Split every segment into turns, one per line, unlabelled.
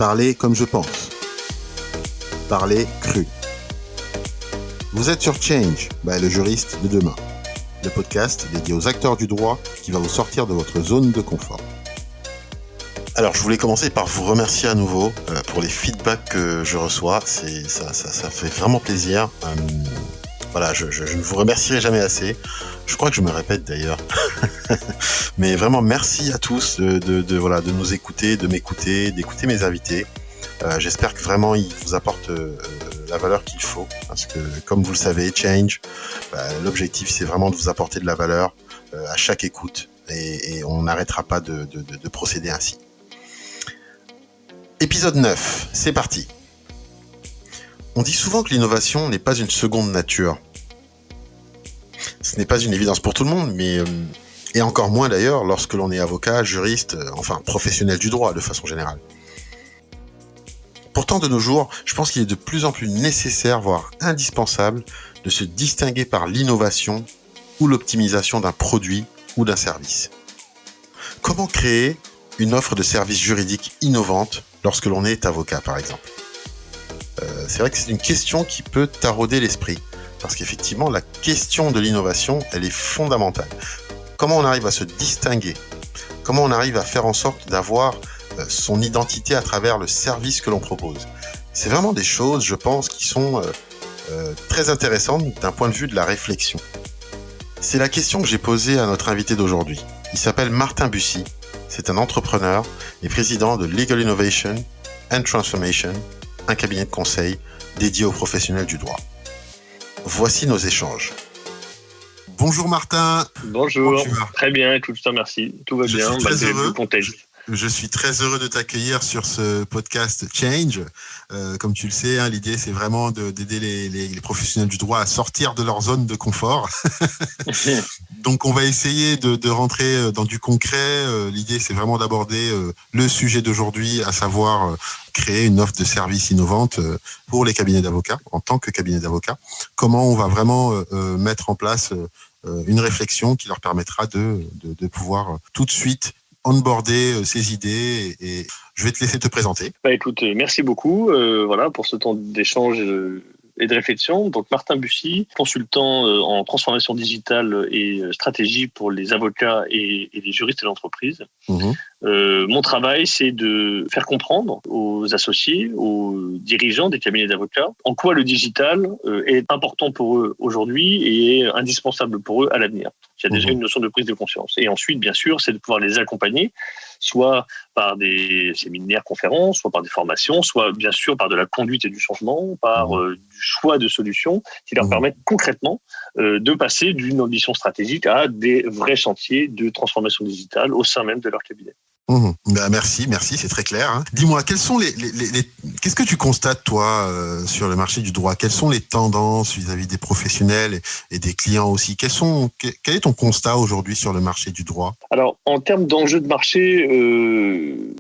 Parler comme je pense. Parler cru. Vous êtes sur Change, le juriste de demain. Le podcast dédié aux acteurs du droit qui va vous sortir de votre zone de confort. Alors, je voulais commencer par vous remercier à nouveau pour les feedbacks que je reçois. Ça fait vraiment plaisir. Je ne vous remercierai jamais assez. Je crois que je me répète d'ailleurs. Mais vraiment, merci à tous de nous écouter, de m'écouter, d'écouter mes invités. J'espère que vraiment ils vous apportent la valeur qu'il faut. Parce que, comme vous le savez, Change, l'objectif, c'est vraiment de vous apporter de la valeur à chaque écoute. Et on n'arrêtera pas de procéder ainsi. Épisode 9, c'est parti. On dit souvent que l'innovation n'est pas une seconde nature. Ce n'est pas une évidence pour tout le monde, et encore moins d'ailleurs lorsque l'on est avocat, juriste, professionnel du droit de façon générale. Pourtant, de nos jours, je pense qu'il est de plus en plus nécessaire, voire indispensable, de se distinguer par l'innovation ou l'optimisation d'un produit ou d'un service. Comment créer une offre de service juridique innovante lorsque l'on est avocat, par exemple ? C'est vrai que c'est une question qui peut tarauder l'esprit, parce qu'effectivement, la question de l'innovation, elle est fondamentale. Comment on arrive à se distinguer ? Comment on arrive à faire en sorte d'avoir son identité à travers le service que l'on propose ? C'est vraiment des choses, je pense, qui sont très intéressantes d'un point de vue de la réflexion. C'est la question que j'ai posée à notre invité d'aujourd'hui. Il s'appelle Martin Bussy. C'est un entrepreneur et président de Legal Innovation and Transformation, un cabinet de conseil dédié aux professionnels du droit. Voici nos échanges. Bonjour Martin.
Bonjour, très bien, écoute, je te remercie. Tout va bien, malgré le contexte.
Je suis très heureux de t'accueillir sur ce podcast Change. Comme tu le sais, l'idée c'est vraiment d'aider les professionnels du droit à sortir de leur zone de confort. Donc on va essayer de rentrer dans du concret. L'idée c'est vraiment d'aborder le sujet d'aujourd'hui, à savoir créer une offre de service innovante pour les cabinets d'avocats, en tant que cabinet d'avocats. Comment on va vraiment mettre en place une réflexion qui leur permettra de pouvoir tout de suite onboarder ces idées, et je vais te laisser te présenter.
Écoute, merci beaucoup pour ce temps d'échange et de réflexion. Donc Martin Bussy, consultant en transformation digitale et stratégie pour les avocats et les juristes de l'entreprise. Mon travail, c'est de faire comprendre aux associés, aux dirigeants des cabinets d'avocats, en quoi le digital est important pour eux aujourd'hui et est indispensable pour eux à l'avenir. Il y a déjà une notion de prise de conscience. Et ensuite, bien sûr, c'est de pouvoir les accompagner, soit par des séminaires, conférences, soit par des formations, soit bien sûr par de la conduite et du changement, par du choix de solutions qui leur permettent concrètement de passer d'une ambition stratégique à des vrais chantiers de transformation digitale au sein même de leur cabinet.
Merci, c'est très clair. Dis-moi, qu'est-ce que tu constates, toi, sur le marché du droit ? Quelles sont les tendances vis-à-vis des professionnels et des clients aussi ? Quel est ton constat aujourd'hui sur le marché du droit ?
Alors, en termes d'enjeux de marché,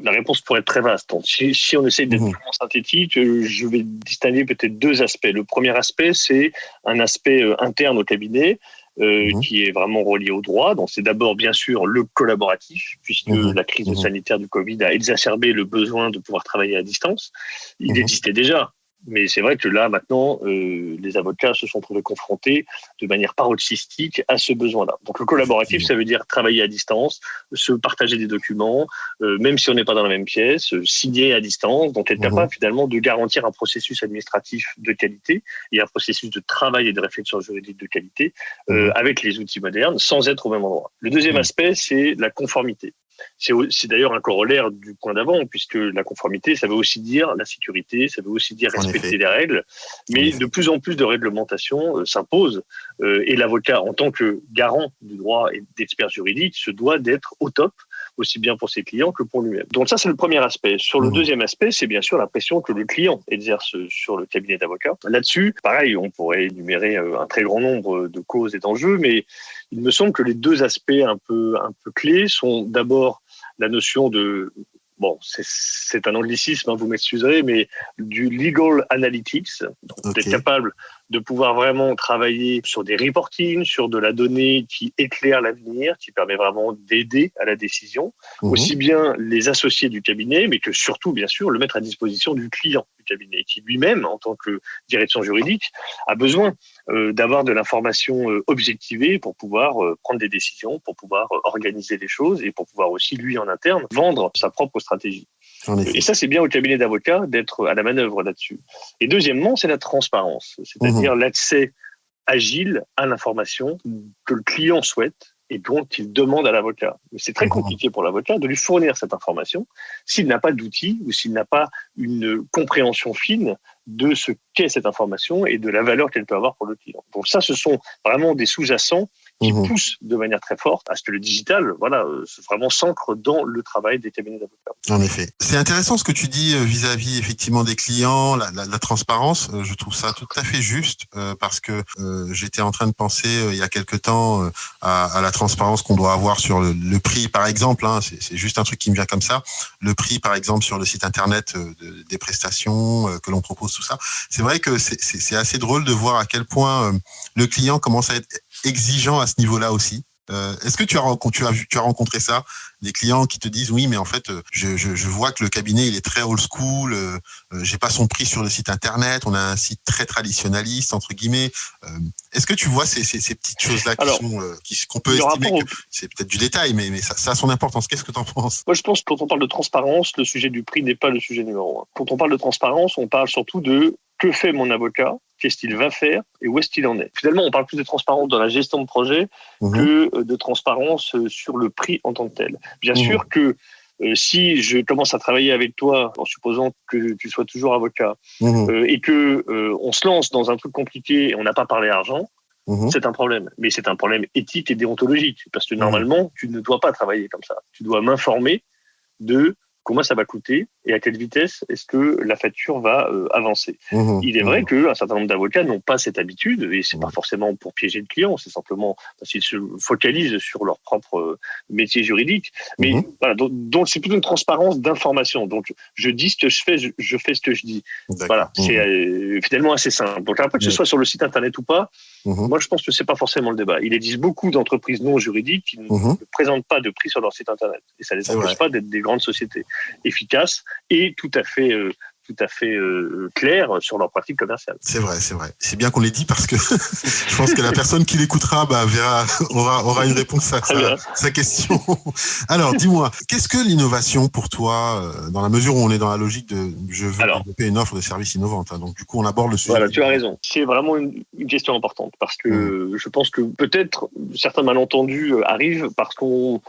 la réponse pourrait être très vaste. Donc, si on essaie d'être vraiment synthétique, je vais distinguer peut-être deux aspects. Le premier aspect, c'est un aspect interne au cabinet, qui est vraiment relié au droit. Donc, c'est d'abord, bien sûr, le collaboratif, puisque la crise sanitaire du Covid a exacerbé le besoin de pouvoir travailler à distance. Il existait déjà. Mais c'est vrai que là, maintenant, les avocats se sont trouvés confrontés de manière paroxystique à ce besoin-là. Donc, le collaboratif, ça veut dire travailler à distance, se partager des documents, même si on n'est pas dans la même pièce, signer à distance, donc être capable finalement de garantir un processus administratif de qualité et un processus de travail et de réflexion juridique de qualité avec les outils modernes, sans être au même endroit. Le deuxième aspect, c'est la conformité. C'est d'ailleurs un corollaire du point d'avant, puisque la conformité, ça veut aussi dire la sécurité, ça veut aussi dire respecter les règles, mais de plus en plus de réglementations s'imposent, et l'avocat, en tant que garant du droit et d'expert juridique, se doit d'être au top, aussi bien pour ses clients que pour lui-même. Donc ça, c'est le premier aspect. Sur le deuxième aspect, c'est bien sûr la pression que le client exerce sur le cabinet d'avocats. Là-dessus, pareil, on pourrait énumérer un très grand nombre de causes et d'enjeux, mais il me semble que les deux aspects un peu clés sont d'abord la notion de, c'est un anglicisme, vous m'excuserez, mais du legal analytics, donc d'être capable de pouvoir vraiment travailler sur des reporting, sur de la donnée qui éclaire l'avenir, qui permet vraiment d'aider à la décision, aussi bien les associés du cabinet, mais que surtout, bien sûr, le mettre à disposition du client du cabinet, qui lui-même, en tant que direction juridique, a besoin d'avoir de l'information objectivée pour pouvoir prendre des décisions, pour pouvoir organiser les choses et pour pouvoir aussi, lui, en interne, vendre sa propre stratégie. Et ça, c'est bien au cabinet d'avocats d'être à la manœuvre là-dessus. Et deuxièmement, c'est la transparence, c'est-à-dire l'accès agile à l'information que le client souhaite et dont il demande à l'avocat. Mais c'est très compliqué pour l'avocat de lui fournir cette information s'il n'a pas d'outils ou s'il n'a pas une compréhension fine de ce qu'est cette information et de la valeur qu'elle peut avoir pour le client. Donc ça, ce sont vraiment des sous-jacents qui poussent de manière très forte à ce que le digital, vraiment s'ancre dans le travail des cabinets d'avocats.
En effet. C'est intéressant ce que tu dis vis-à-vis effectivement des clients, la transparence. Je trouve ça tout à fait juste parce que j'étais en train de penser il y a quelque temps à la transparence qu'on doit avoir sur le prix, par exemple. C'est juste un truc qui me vient comme ça. Le prix, par exemple, sur le site internet des prestations que l'on propose, tout ça. C'est vrai que c'est assez drôle de voir à quel point le client commence à être exigeant à ce niveau-là aussi. Est-ce que tu as rencontré ça, des clients qui te disent oui, mais en fait, je vois que le cabinet il est très old school, j'ai pas son prix sur le site internet, on a un site très traditionnaliste entre guillemets. Est-ce que tu vois ces petites choses-là qu'on peut estimer que c'est peut-être du détail, mais ça a son importance. Qu'est-ce que tu en penses?
Moi, je pense que quand on parle de transparence, le sujet du prix n'est pas le sujet numéro un. Quand on parle de transparence, on parle surtout de que fait mon avocat, qu'est-ce qu'il va faire et où est-ce qu'il en est. Finalement, on parle plus de transparence dans la gestion de projet que de transparence sur le prix en tant que tel. Bien sûr que si je commence à travailler avec toi, en supposant que tu sois toujours avocat, et que on se lance dans un truc compliqué et on n'a pas parlé argent, c'est un problème. Mais c'est un problème éthique et déontologique. Parce que normalement, tu ne dois pas travailler comme ça. Tu dois m'informer de combien ça va coûter et à quelle vitesse est-ce que la facture va avancer. Il est vrai qu'un certain nombre d'avocats n'ont pas cette habitude, et c'est pas forcément pour piéger le client, c'est simplement parce qu'ils se focalisent sur leur propre métier juridique. Mais voilà, donc c'est plutôt une transparence d'information. Donc je dis ce que je fais, je fais ce que je dis. Voilà, c'est finalement assez simple. Donc après que ce soit sur le site internet ou pas, moi je pense que c'est pas forcément le débat. Il existe beaucoup d'entreprises non juridiques qui ne présentent pas de prix sur leur site internet, et ça les empêche pas d'être des grandes sociétés efficaces et tout à fait claires sur leur pratique commerciale.
C'est vrai. C'est bien qu'on l'ait dit parce que je pense que la personne qui l'écoutera aura une réponse à sa question. Alors, dis-moi, qu'est-ce que l'innovation pour toi, dans la mesure où on est dans la logique de je veux développer une offre de service innovante, donc du coup on aborde le sujet.
Voilà, tu as raison. C'est vraiment une question importante parce que je pense que peut-être certains malentendus arrivent parce qu'on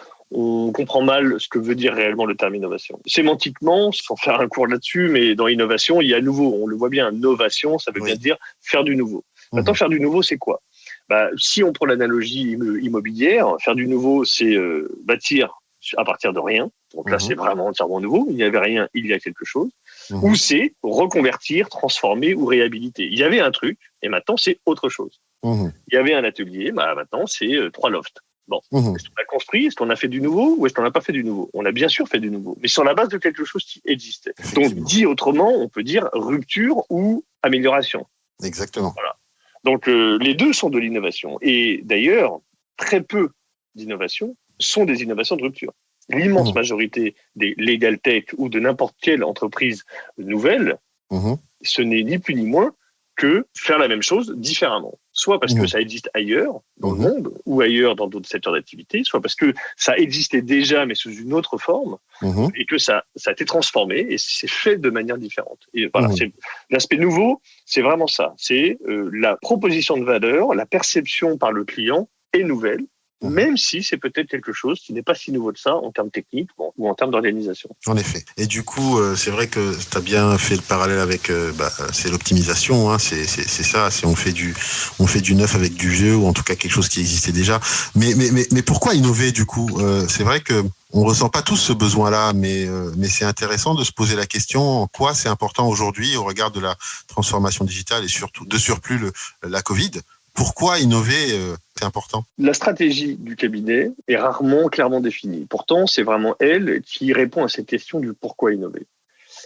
comprend mal ce que veut dire réellement le terme innovation. Sémantiquement, sans faire un cours là-dessus, mais dans innovation, il y a nouveau. On le voit bien, novation, ça veut bien dire faire du nouveau. Maintenant, faire du nouveau, c'est quoi ? Si on prend l'analogie immobilière, faire du nouveau, c'est bâtir à partir de rien. Donc là, c'est vraiment entièrement nouveau. Il n'y avait rien, il y a quelque chose. Ou c'est reconvertir, transformer ou réhabiliter. Il y avait un truc, et maintenant, c'est autre chose. Il y avait un atelier, maintenant, c'est 3 lofts. Bon, est-ce qu'on a construit, est-ce qu'on a fait du nouveau ou est-ce qu'on n'a pas fait du nouveau ? On a bien sûr fait du nouveau, mais sur la base de quelque chose qui existait. Donc, dit autrement, on peut dire rupture ou amélioration.
Exactement.
Voilà. Donc, les deux sont de l'innovation. Et d'ailleurs, très peu d'innovations sont des innovations de rupture. L'immense majorité des legal tech ou de n'importe quelle entreprise nouvelle, ce n'est ni plus ni moins que faire la même chose différemment. Soit parce que ça existe ailleurs dans le monde ou ailleurs dans d'autres secteurs d'activité, soit parce que ça existait déjà mais sous une autre forme et que ça a été transformé et c'est fait de manière différente. Et voilà, c'est l'aspect nouveau, c'est vraiment ça. C'est la proposition de valeur, la perception par le client est nouvelle, même si c'est peut-être quelque chose qui n'est pas si nouveau de ça en termes techniques ou en termes d'organisation.
En effet. Et du coup, c'est vrai que tu as bien fait le parallèle avec c'est l'optimisation, c'est ça, on fait du neuf avec du vieux ou en tout cas quelque chose qui existait déjà. Mais pourquoi innover du coup ? C'est vrai que on ressent pas tous ce besoin-là, mais c'est intéressant de se poser la question en quoi c'est important aujourd'hui au regard de la transformation digitale et surtout de surplus la Covid. Pourquoi innover c'est important ?
La stratégie du cabinet est rarement clairement définie. Pourtant, c'est vraiment elle qui répond à cette question du pourquoi innover.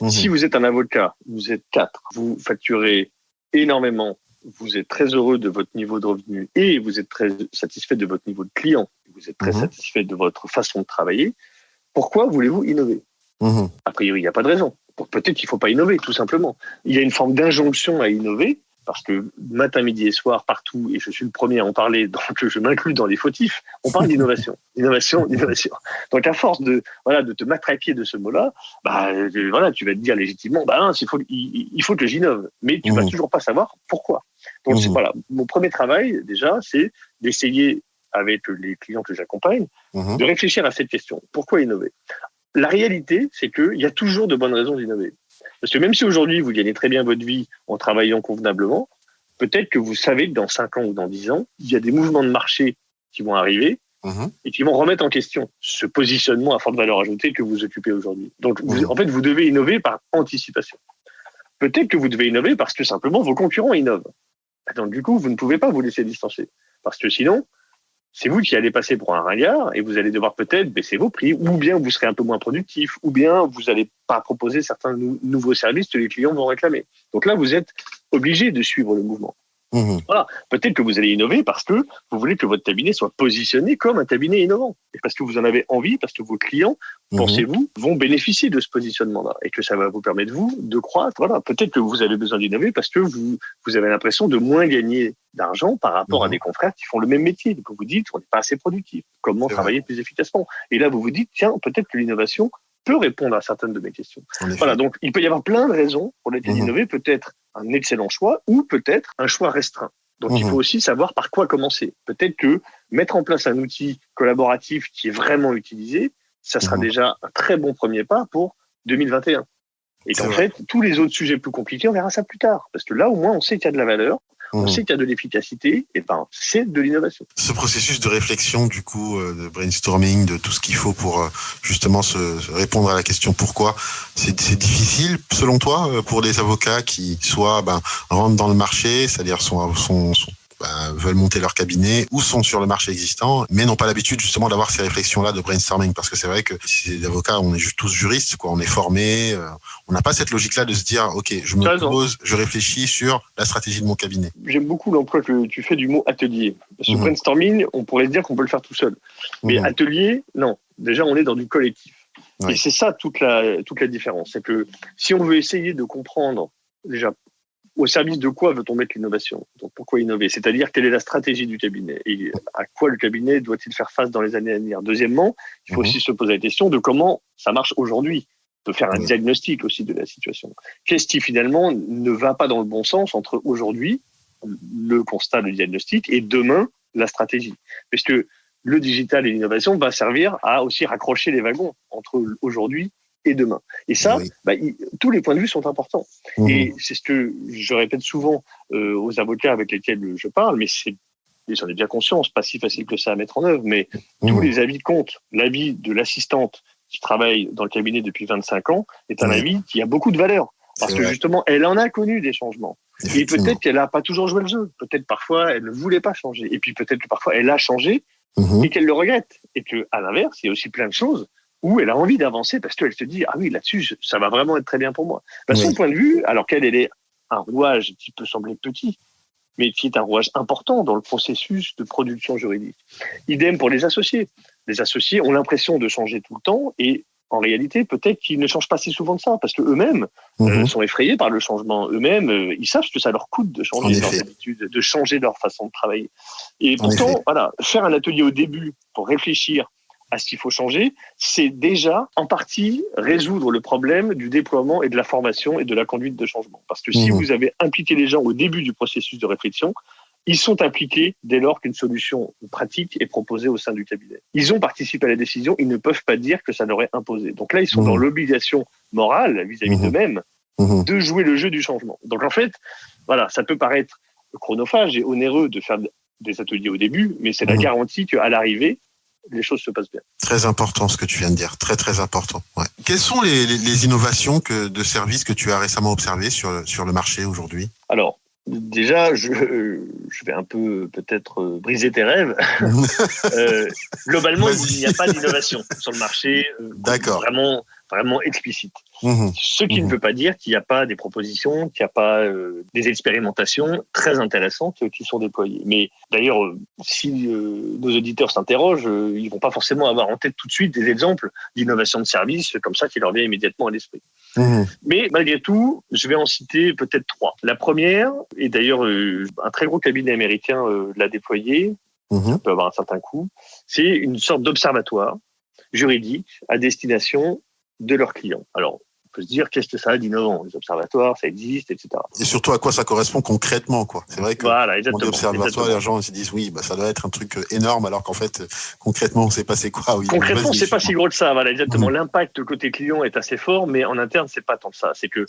Si vous êtes un avocat, vous êtes 4, vous facturez énormément vous êtes très heureux de votre niveau de revenu et vous êtes très satisfait de votre niveau de client, vous êtes très satisfait de votre façon de travailler, pourquoi voulez-vous innover ? A priori, il n'y a pas de raison. Peut-être qu'il ne faut pas innover, tout simplement. Il y a une forme d'injonction à innover, parce que matin, midi et soir, partout, et je suis le premier à en parler, donc je m'inclus dans les fautifs, on parle d'innovation. Innovation. Donc à force de te matraquer de ce mot-là, tu vas te dire légitimement, il faut que j'innove. Mais tu ne vas toujours pas savoir pourquoi. Donc mon premier travail, déjà, c'est d'essayer, avec les clients que j'accompagne, de réfléchir à cette question. Pourquoi innover ? La réalité, c'est qu'il y a toujours de bonnes raisons d'innover. Parce que même si aujourd'hui, vous gagnez très bien votre vie en travaillant convenablement, peut-être que vous savez que dans 5 ans ou dans 10 ans, il y a des mouvements de marché qui vont arriver et qui vont remettre en question ce positionnement à forte valeur ajoutée que vous occupez aujourd'hui. Donc, en fait, vous devez innover par anticipation. Peut-être que vous devez innover parce que simplement vos concurrents innovent. Donc, du coup, vous ne pouvez pas vous laisser distancer. Parce que sinon, c'est vous qui allez passer pour un ringard et vous allez devoir peut-être baisser vos prix, ou bien vous serez un peu moins productif, ou bien vous n'allez pas proposer certains nouveaux services que les clients vont réclamer. Donc là, vous êtes obligé de suivre le mouvement. Voilà. Peut-être que vous allez innover parce que vous voulez que votre cabinet soit positionné comme un cabinet innovant. Et parce que vous en avez envie, parce que vos clients, pensez-vous, vont bénéficier de ce positionnement-là et que ça va vous permettre, vous, de croître. Voilà. Peut-être que vous avez besoin d'innover parce que vous avez l'impression de moins gagner d'argent par rapport à des confrères qui font le même métier. Donc vous vous dites, on n'est pas assez productif. Comment travailler plus efficacement ? Et là, vous vous dites, tiens, peut-être que l'innovation peut répondre à certaines de mes questions. Voilà, donc il peut y avoir plein de raisons pour lesquelles innover peut être un excellent choix ou peut-être un choix restreint. Donc il faut aussi savoir par quoi commencer. Peut-être que mettre en place un outil collaboratif qui est vraiment utilisé, ça sera déjà un très bon premier pas pour 2021. Et qu'en fait, tous les autres sujets plus compliqués, on verra ça plus tard. Parce que là, au moins, on sait qu'il y a de la valeur. On sait qu'il y a de l'efficacité, et c'est de l'innovation.
Ce processus de réflexion, du coup, de brainstorming, de tout ce qu'il faut pour justement se répondre à la question pourquoi, c'est difficile, selon toi, pour les avocats qui soit rentrent dans le marché, c'est-à-dire veulent monter leur cabinet ou sont sur le marché existant, mais n'ont pas l'habitude justement d'avoir ces réflexions-là de brainstorming, parce que c'est vrai que si les avocats, on est tous juristes, quoi, on est formés, on n'a pas cette logique-là de se dire, ok, je me pose, je réfléchis sur la stratégie de mon cabinet.
J'aime beaucoup l'emploi que tu fais du mot atelier. Parce que brainstorming, on pourrait se dire qu'on peut le faire tout seul. Mais atelier, non. Déjà, on est dans du collectif. Et c'est ça toute la différence. C'est que si on veut essayer de comprendre, déjà, au service de quoi veut-on mettre l'innovation ? Donc, pourquoi innover ? C'est-à-dire, quelle est la stratégie du cabinet ? Et à quoi le cabinet doit-il faire face dans les années à venir ? Deuxièmement, il faut aussi se poser la question de comment ça marche aujourd'hui, de faire un diagnostic aussi de la situation. Qu'est-ce qui, finalement, ne va pas dans le bon sens entre aujourd'hui, le constat, le diagnostic, et demain, la stratégie ? Parce que le digital et l'innovation va servir à aussi raccrocher les wagons entre aujourd'hui et demain. Et ça, tous les points de vue sont importants. Et c'est ce que je répète souvent aux avocats avec lesquels je parle, mais j'en ai bien conscience, pas si facile que ça à mettre en œuvre, mais tous les avis comptent. L'avis de l'assistante qui travaille dans le cabinet depuis 25 ans est un avis qui a beaucoup de valeur. Parce que justement, elle en a connu des changements. Et peut-être qu'elle n'a pas toujours joué le jeu. Peut-être parfois, elle ne voulait pas changer. Et puis peut-être que parfois, elle a changé et qu'elle le regrette. Et qu'à l'inverse, il y a aussi plein de choses où elle a envie d'avancer parce qu'elle se dit « Ah oui, là-dessus, ça va vraiment être très bien pour moi ». Son point de vue, alors qu'elle est un rouage qui peut sembler petit, mais qui est un rouage important dans le processus de production juridique. Idem pour les associés. Les associés ont l'impression de changer tout le temps et en réalité, peut-être qu'ils ne changent pas si souvent que ça parce qu'eux-mêmes sont effrayés par le changement. Eux-mêmes, ils savent que ça leur coûte de changer leurs habitudes, de changer leur façon de travailler. Et pourtant, faire un atelier au début pour réfléchir à ce qu'il faut changer, c'est déjà en partie résoudre le problème du déploiement et de la formation et de la conduite de changement. Parce que si vous avez impliqué les gens au début du processus de réflexion, ils sont impliqués dès lors qu'une solution pratique est proposée au sein du cabinet. Ils ont participé à la décision, ils ne peuvent pas dire que ça leur est imposé. Donc là, ils sont dans l'obligation morale vis-à-vis d'eux-mêmes de jouer le jeu du changement. Donc en fait, ça peut paraître chronophage et onéreux de faire des ateliers au début, mais c'est la garantie qu'à l'arrivée, les choses se passent bien.
Très important ce que tu viens de dire, très très important. Ouais. Quelles sont les innovations de services que tu as récemment observées sur le marché aujourd'hui ?
Alors, déjà, je vais un peu peut-être briser tes rêves. Globalement, il n'y a pas d'innovation sur le marché.
D'accord.
Vraiment, vraiment explicite.
Mhm.
Ce qui ne veut pas dire qu'il n'y a pas des propositions, qu'il n'y a pas des expérimentations très intéressantes qui sont déployées. Mais d'ailleurs, si nos auditeurs s'interrogent, ils ne vont pas forcément avoir en tête tout de suite des exemples d'innovation de service comme ça qui leur vient immédiatement à l'esprit.
Mhm.
Mais malgré tout, je vais en citer peut-être 3. La première, et d'ailleurs un très gros cabinet américain l'a déployé, ça peut avoir un certain coût, c'est une sorte d'observatoire juridique à destination de leurs clients. Alors, on peut se dire, qu'est-ce que ça a d'innovant ? Les observatoires, ça existe, etc.
Et surtout, à quoi ça correspond concrètement, quoi. C'est vrai que
voilà,
on dit observatoire, les gens se disent, oui, ça doit être un truc énorme, alors qu'en fait, concrètement, on ne sait pas c'est quoi. Oui,
concrètement, c'est pas si gros que ça. Voilà, exactement. L'impact côté client est assez fort, mais en interne, c'est pas tant que ça. C'est que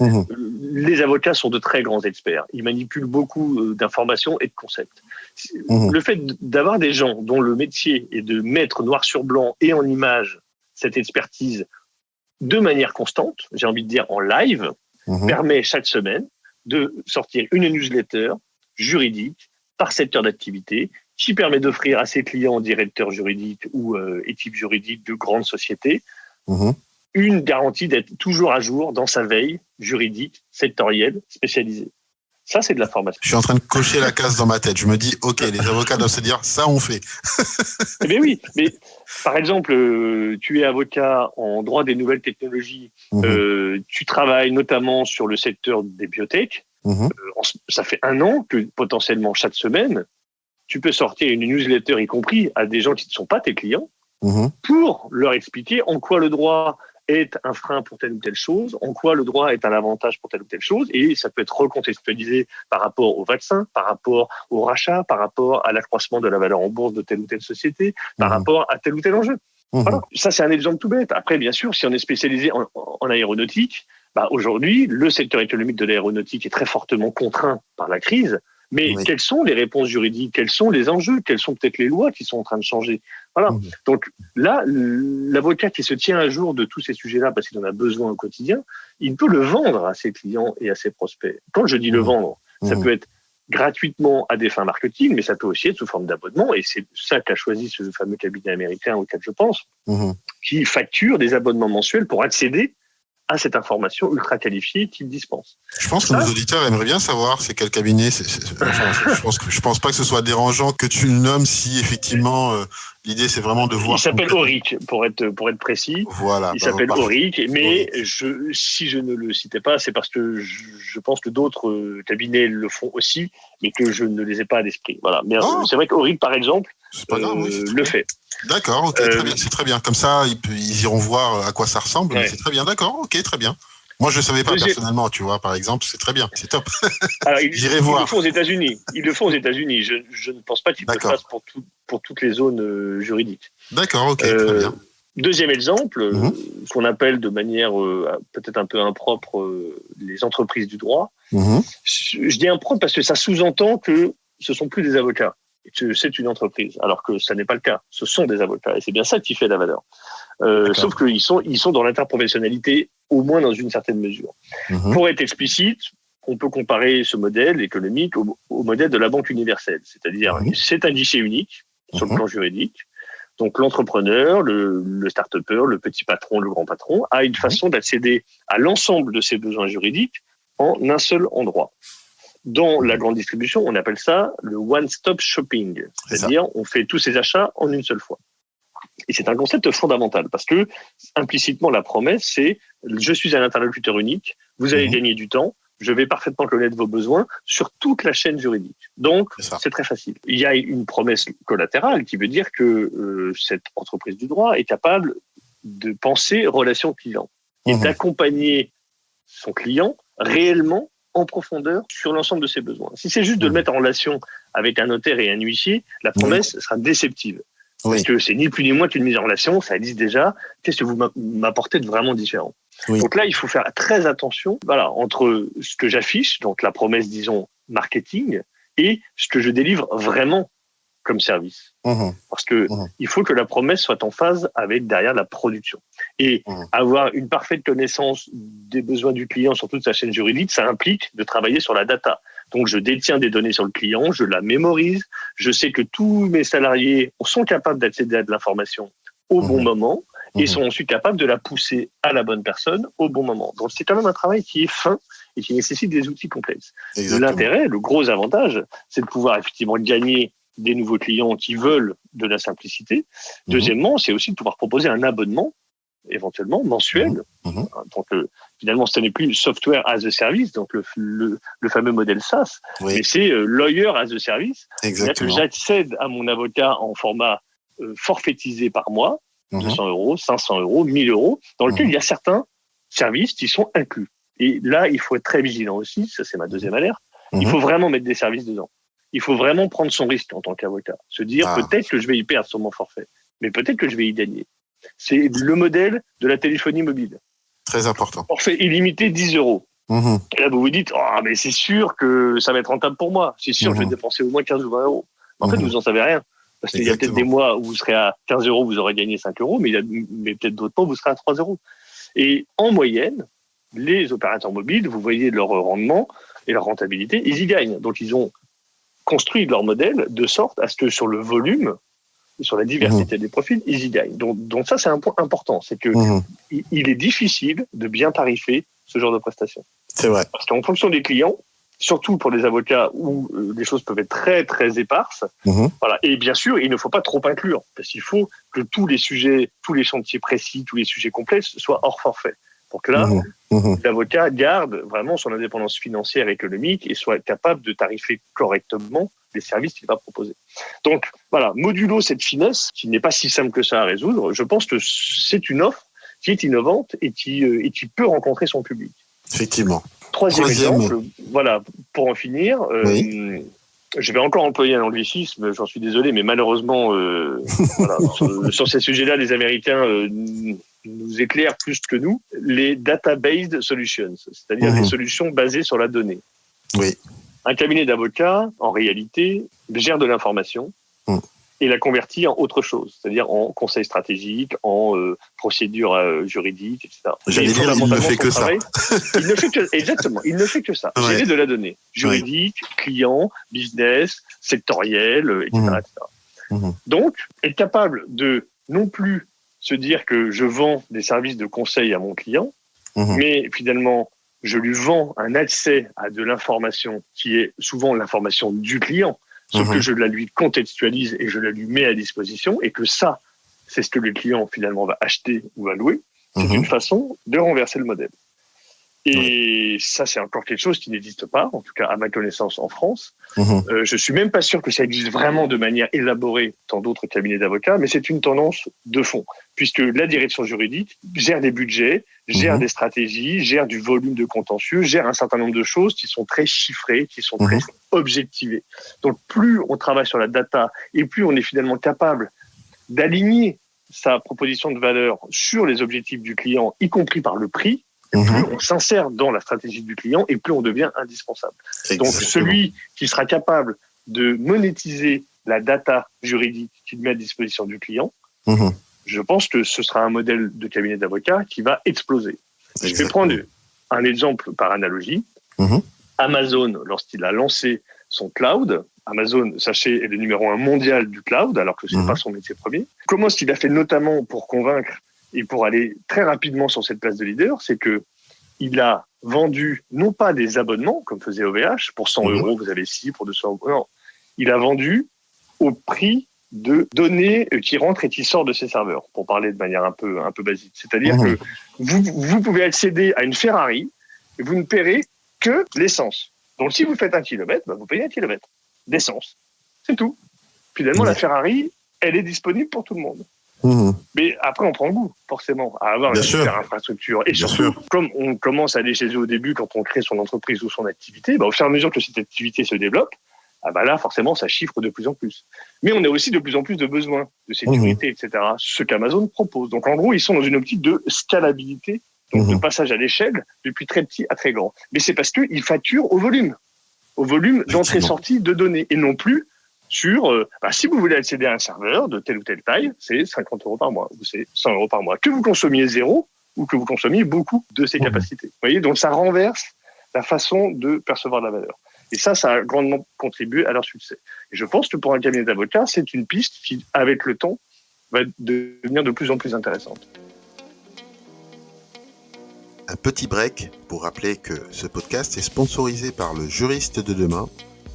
les avocats sont de très grands experts. Ils manipulent beaucoup d'informations et de concepts. Le fait d'avoir des gens dont le métier est de mettre noir sur blanc et en image cette expertise de manière constante, j'ai envie de dire en live, permet chaque semaine de sortir une newsletter juridique par secteur d'activité qui permet d'offrir à ses clients, directeurs juridiques ou équipes juridiques de grandes sociétés, une garantie d'être toujours à jour dans sa veille juridique, sectorielle, spécialisée. Ça, c'est de la formation.
Je suis en train de cocher la case dans ma tête. Je me dis, OK, les avocats doivent se dire, ça, on fait.
Eh bien oui, mais par exemple, tu es avocat en droit des nouvelles technologies, tu travailles notamment sur le secteur des biotech. Ça fait 1 an que potentiellement chaque semaine, tu peux sortir une newsletter, y compris à des gens qui ne sont pas tes clients, pour leur expliquer en quoi le droit est un frein pour telle ou telle chose, en quoi le droit est un avantage pour telle ou telle chose, et ça peut être recontextualisé par rapport au vaccin, par rapport au rachat, par rapport à l'accroissement de la valeur en bourse de telle ou telle société, par rapport à tel ou tel enjeu. Voilà. Ça, c'est un exemple tout bête. Après, bien sûr, si on est spécialisé en aéronautique, aujourd'hui, le secteur économique de l'aéronautique est très fortement contraint par la crise. Mais quelles sont les réponses juridiques ? Quels sont les enjeux ? Quelles sont peut-être les lois qui sont en train de changer ? Voilà. Donc là, l'avocat qui se tient à jour de tous ces sujets-là, parce qu'il en a besoin au quotidien, il peut le vendre à ses clients et à ses prospects. Quand je dis le vendre, ça peut être gratuitement à des fins marketing, mais ça peut aussi être sous forme d'abonnement. Et c'est ça qu'a choisi ce fameux cabinet américain auquel je pense, qui facture des abonnements mensuels pour accéder à cette information ultra qualifiée qu'il dispense.
Je pense que nos auditeurs aimeraient bien savoir c'est quel cabinet. Je pense pas que ce soit dérangeant que tu le nommes si effectivement l'idée c'est vraiment de voir.
Il s'appelle Auric pour être précis.
Voilà.
Il s'appelle Auric, mais si je ne le citais pas, c'est parce que je pense que d'autres cabinets le font aussi, mais que je ne les ai pas à l'esprit. Voilà. Mais c'est vrai qu'Auric, par exemple, le fait.
D'accord, ok, très bien, c'est très bien. Comme ça, ils iront voir à quoi ça ressemble. Ouais. C'est très bien, d'accord, ok, très bien. Moi, je ne savais pas personnellement, tu vois, par exemple, c'est très bien, c'est top.
Alors, ils le font aux États-Unis. Je ne pense pas qu'ils le fassent pour toutes les zones juridiques.
D'accord, ok, très bien.
Deuxième exemple, ce qu'on appelle de manière peut-être un peu impropre les entreprises du droit. Je dis impropre parce que ça sous-entend que ce ne sont plus des avocats. C'est une entreprise, alors que ça n'est pas le cas. Ce sont des avocats, et c'est bien ça qui fait la valeur. Sauf qu'ils sont dans l'interprofessionnalité, au moins dans une certaine mesure. Pour être explicite, on peut comparer ce modèle économique au modèle de la banque universelle, c'est-à-dire c'est un guichet unique sur le plan juridique. Donc l'entrepreneur, le start-upper, le petit patron, le grand patron, a une façon d'accéder à l'ensemble de ses besoins juridiques en un seul endroit. Dans la grande distribution, on appelle ça le one-stop shopping, c'est-à-dire on fait tous ses achats en une seule fois. Et c'est un concept fondamental parce que implicitement la promesse c'est je suis un interlocuteur unique, vous allez gagner du temps, je vais parfaitement connaître vos besoins sur toute la chaîne juridique. Donc c'est très facile. Il y a une promesse collatérale qui veut dire que cette entreprise du droit est capable de penser relation client et d'accompagner son client réellement en profondeur sur l'ensemble de ses besoins. Si c'est juste de le mettre en relation avec un notaire et un huissier, la promesse sera déceptive. Parce que c'est ni plus ni moins qu'une mise en relation, ça existe déjà. Qu'est-ce que vous m'apportez de vraiment différent ? Donc là, il faut faire très attention entre ce que j'affiche, donc la promesse, disons, marketing, et ce que je délivre vraiment comme service. Parce que il faut que la promesse soit en phase avec derrière la production. Et avoir une parfaite connaissance des besoins du client sur toute sa chaîne juridique, ça implique de travailler sur la data. Donc, je détiens des données sur le client, je la mémorise, je sais que tous mes salariés sont capables d'accéder à de l'information au bon moment, et sont ensuite capables de la pousser à la bonne personne au bon moment. Donc c'est quand même un travail qui est fin et qui nécessite des outils complexes.
Exactement.
L'intérêt, le gros avantage, c'est de pouvoir effectivement gagner des nouveaux clients qui veulent de la simplicité. Deuxièmement, c'est aussi de pouvoir proposer un abonnement éventuellement mensuel. Donc finalement, ce n'est plus software as a service, donc le fameux modèle SaaS, mais c'est lawyer as a service. C'est-à-dire que j'accède à mon avocat en format forfaitisé par mois, 200 €, 500 €, 1000 €, dans lequel il y a certains services qui sont inclus. Et là, il faut être très vigilant aussi, ça c'est ma deuxième alerte, il faut vraiment mettre des services dedans. Il faut vraiment prendre son risque en tant qu'avocat. Se dire peut-être que je vais y perdre sur mon forfait, mais peut-être que je vais y gagner. C'est le modèle de la téléphonie mobile.
Très important.
Forfait illimité, 10 €. Et là, vous vous dites, oh, mais c'est sûr que ça va être rentable pour moi. C'est sûr que je vais dépenser au moins 15 ou 20 €. En fait, vous n'en savez rien. Parce qu'il y a peut-être des mois où vous serez à 15 €, vous aurez gagné 5 €, mais peut-être d'autres mois, vous serez à 3 €. Et en moyenne, les opérateurs mobiles, vous voyez leur rendement et leur rentabilité, ils y gagnent. Donc, ils ont construit leur modèle de sorte à ce que sur le volume, sur la diversité des profils, ils y gagnent. Donc ça, c'est un point important. C'est que il est difficile de bien tarifer ce genre de prestations.
C'est vrai.
Parce qu'en fonction des clients, surtout pour les avocats où les choses peuvent être très, très éparses, voilà. Et bien sûr, il ne faut pas trop inclure. Parce qu'il faut que tous les sujets, tous les chantiers précis, tous les sujets complets soient hors forfait. Pour que là, l'avocat garde vraiment son indépendance financière et économique et soit capable de tarifer correctement les services qu'il va proposer. Donc, voilà, modulo cette finesse, qui n'est pas si simple que ça à résoudre, je pense que c'est une offre qui est innovante et qui peut rencontrer son public.
Effectivement.
Troisième exemple, voilà, pour en finir, je vais encore employer un anglicisme, j'en suis désolé, mais malheureusement, voilà, sur ces sujets-là, les Américains nous éclairent plus que nous, les data-based solutions, c'est-à-dire les solutions basées sur la donnée.
Oui.
Un cabinet d'avocats, en réalité, gère de l'information et la convertit en autre chose, c'est-à-dire en conseil stratégique, en procédure juridique, etc.
J'allais dire, il ne fait que ça.
Exactement, il ne fait que ça. Gérer de la donnée, juridique, client, business, sectoriel, etc. etc. Donc, être capable de non plus se dire que je vends des services de conseil à mon client, mais finalement, je lui vends un accès à de l'information qui est souvent l'information du client, sauf que je la lui contextualise et je la lui mets à disposition, et que ça, c'est ce que le client finalement va acheter ou va louer. C'est une façon de renverser le modèle. Et ça, c'est encore quelque chose qui n'existe pas, en tout cas à ma connaissance en France. Je suis même pas sûr que ça existe vraiment de manière élaborée dans d'autres cabinets d'avocats, mais c'est une tendance de fond, puisque la direction juridique gère des budgets, gère des stratégies, gère du volume de contentieux, gère un certain nombre de choses qui sont très chiffrées, qui sont très objectivées. Donc plus on travaille sur la data et plus on est finalement capable d'aligner sa proposition de valeur sur les objectifs du client, y compris par le prix, et plus on s'insère dans la stratégie du client et plus on devient indispensable.
Exactement.
Donc celui qui sera capable de monétiser la data juridique qu'il met à disposition du client, je pense que ce sera un modèle de cabinet d'avocats qui va exploser. Je vais prendre un exemple par analogie. Amazon, lorsqu'il a lancé son cloud, Amazon, sachez, est le numéro 1 mondial du cloud, alors que ce n'est pas son métier premier. Comment est-ce qu'il a fait notamment pour convaincre et pour aller très rapidement sur cette place de leader, c'est que il a vendu non pas des abonnements, comme faisait OVH, pour 100 €, vous avez ci, pour 200 €. Non, il a vendu au prix de données qui rentrent et qui sortent de ses serveurs, pour parler de manière un peu basique. C'est-à-dire que vous pouvez accéder à une Ferrari et vous ne paierez que l'essence. Donc si vous faites 1 kilomètre, vous payez 1 kilomètre d'essence. C'est tout. Finalement, la Ferrari, elle est disponible pour tout le monde. Mais après, on prend goût, forcément, à avoir une super infrastructure. Et surtout, comme on commence à aller chez eux au début, quand on crée son entreprise ou son activité, au fur et à mesure que cette activité se développe, là, forcément, ça chiffre de plus en plus. Mais on a aussi de plus en plus de besoins de sécurité, etc., ce qu'Amazon propose. Donc, en gros, ils sont dans une optique de scalabilité, donc de passage à l'échelle, depuis très petit à très grand. Mais c'est parce qu'ils facturent au volume d'entrée-sortie de données, et non plus sur, si vous voulez accéder à un serveur de telle ou telle taille, c'est 50 € par mois, ou c'est 100 € par mois. Que vous consommiez zéro, ou que vous consommiez beaucoup de ces capacités. Vous voyez, donc ça renverse la façon de percevoir la valeur. Et ça a grandement contribué à leur succès. Et je pense que pour un cabinet d'avocats, c'est une piste qui, avec le temps, va devenir de plus en plus intéressante.
Un petit break pour rappeler que ce podcast est sponsorisé par le Juriste de demain,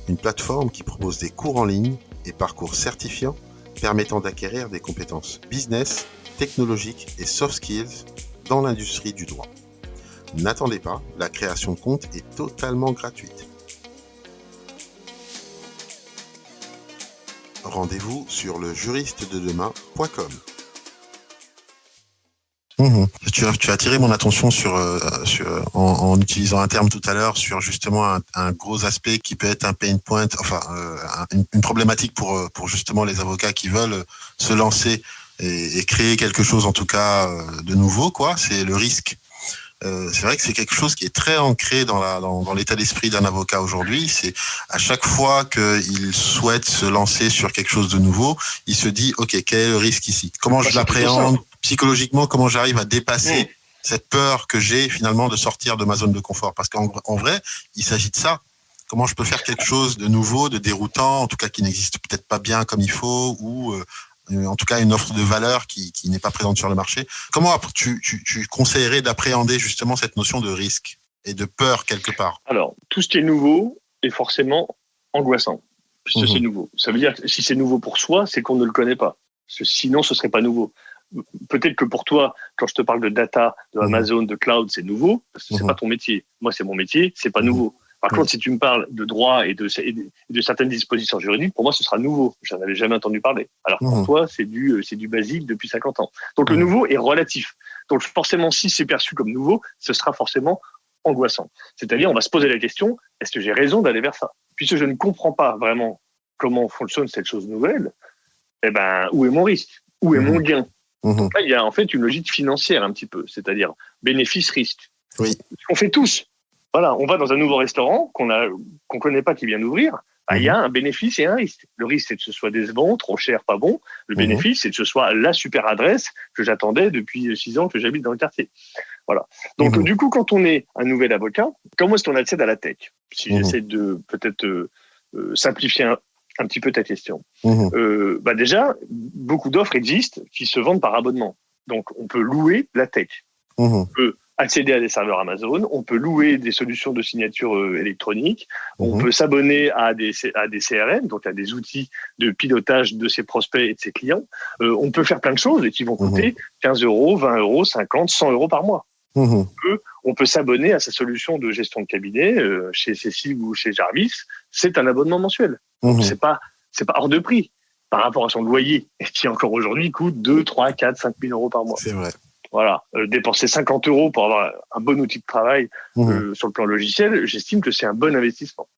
une plateforme qui propose des cours en ligne et parcours certifiants permettant d'acquérir des compétences business, technologiques et soft skills dans l'industrie du droit. N'attendez pas, la création de compte est totalement gratuite. Rendez-vous sur lejuristededemain.com. Tu as attiré mon attention en utilisant un terme tout à l'heure sur justement un gros aspect qui peut être un pain point, enfin une problématique pour justement les avocats qui veulent se lancer et créer quelque chose en tout cas de nouveau, quoi. C'est le risque. C'est vrai que c'est quelque chose qui est très ancré dans l'état d'esprit d'un avocat aujourd'hui. C'est à chaque fois qu'il souhaite se lancer sur quelque chose de nouveau, il se dit ok, quel est le risque ici ? Comment je l'appréhende psychologiquement ? Comment j'arrive à dépasser cette peur que j'ai finalement de sortir de ma zone de confort ? Parce qu'en vrai, il s'agit de ça. Comment je peux faire quelque chose de nouveau, de déroutant, en tout cas qui n'existe peut-être pas bien comme il faut, ou en tout cas une offre de valeur qui n'est pas présente sur le marché. Comment tu conseillerais d'appréhender justement cette notion de risque et de peur quelque part ?
Alors, tout ce qui est nouveau est forcément angoissant, puisque c'est nouveau. Ça veut dire que si c'est nouveau pour soi, c'est qu'on ne le connaît pas. Parce que sinon, ce ne serait pas nouveau. Peut-être que pour toi, quand je te parle de data, de Amazon, de cloud, c'est nouveau, parce que ce n'est pas ton métier. Moi, c'est mon métier, ce n'est pas nouveau. Par contre, si tu me parles de droit et de certaines dispositions juridiques, pour moi, ce sera nouveau. Je n'en avais jamais entendu parler. Alors pour toi, c'est du basique depuis 50 ans. Donc le nouveau est relatif. Donc forcément, si c'est perçu comme nouveau, ce sera forcément angoissant. C'est-à-dire, on va se poser la question, est-ce que j'ai raison d'aller vers ça ? Puisque je ne comprends pas vraiment comment fonctionne cette chose nouvelle, eh ben, où est mon risque ? Où est mon gain ? Donc là, il y a en fait une logique financière un petit peu, c'est-à-dire bénéfice-risque.
Oui.
On fait tous. Voilà, on va dans un nouveau restaurant qu'on connaît pas qui vient d'ouvrir. Il y a un bénéfice et un risque. Le risque, c'est que ce soit décevant, trop cher, pas bon. Le bénéfice, c'est que ce soit la super adresse que j'attendais depuis 6 ans que j'habite dans le quartier. Voilà. Donc, du coup, quand on est un nouvel avocat, comment est-ce qu'on accède à la tech ? Si j'essaie de peut-être simplifier un petit peu ta question. Déjà, beaucoup d'offres existent qui se vendent par abonnement. Donc, on peut louer la tech. On peut accéder à des serveurs Amazon, on peut louer des solutions de signature électronique, on peut s'abonner à des CRM, donc à des outils de pilotage de ses prospects et de ses clients. On peut faire plein de choses et qui vont coûter 15 €, 20 €, 50, 100 € par mois. On peut s'abonner à sa solution de gestion de cabinet chez Cécile ou chez Jarvis. C'est un abonnement mensuel. C'est pas hors de prix par rapport à son loyer qui encore aujourd'hui coûte 2, 3, 4, 5 000 € par mois.
C'est vrai.
Voilà, dépenser 50 € pour avoir un bon outil de travail sur le plan logiciel, j'estime que c'est un bon investissement.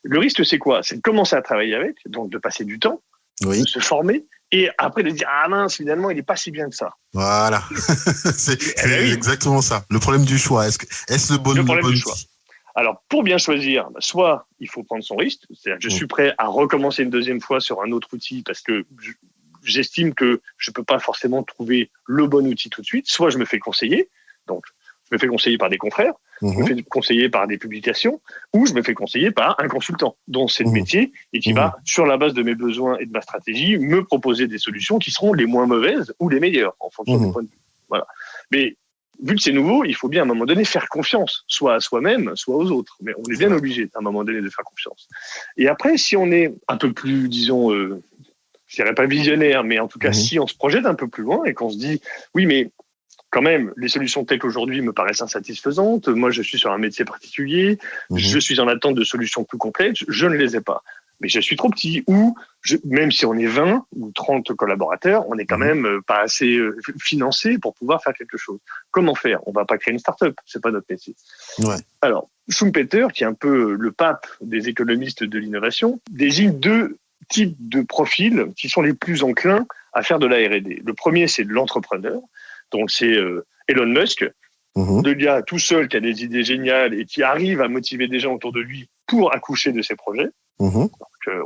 Le risque, c'est quoi ? C'est de commencer à travailler avec, donc de passer du temps, de se former, et après de dire « Ah mince, finalement, il n'est pas si bien que ça ».
Voilà, c'est exactement ça. Le problème du choix, est-ce le bon outil ?
Alors, pour bien choisir, soit il faut prendre son risque, c'est-à-dire que je suis prêt à recommencer une deuxième fois sur un autre outil parce que j'estime que je ne peux pas forcément trouver le bon outil tout de suite. Soit je me fais conseiller, donc je me fais conseiller par des confrères, je me fais conseiller par des publications, ou je me fais conseiller par un consultant dont c'est le métier et qui va, sur la base de mes besoins et de ma stratégie, me proposer des solutions qui seront les moins mauvaises ou les meilleures en fonction du point de vue. Voilà. Mais vu que c'est nouveau, il faut bien à un moment donné faire confiance, soit à soi-même, soit aux autres. Mais on est bien obligé à un moment donné de faire confiance. Et après, si on est un peu plus, disons, je dirais pas visionnaire, mais en tout cas, si on se projette un peu plus loin et qu'on se dit, oui, mais quand même, les solutions tech aujourd'hui me paraissent insatisfaisantes. Moi, je suis sur un métier particulier. Je suis en attente de solutions plus complètes. Je ne les ai pas. Mais je suis trop petit. Ou, même si on est 20 ou 30 collaborateurs, on n'est quand même pas assez financé pour pouvoir faire quelque chose. Comment faire ? On va pas créer une start-up. C'est pas notre métier. Ouais. Alors, Schumpeter, qui est un peu le pape des économistes de l'innovation, désigne 2 types de profils qui sont les plus enclins à faire de la R&D. Le premier, c'est de l'entrepreneur. Donc, c'est Elon Musk, le gars tout seul qui a des idées géniales et qui arrive à motiver des gens autour de lui pour accoucher de ses projets. Donc,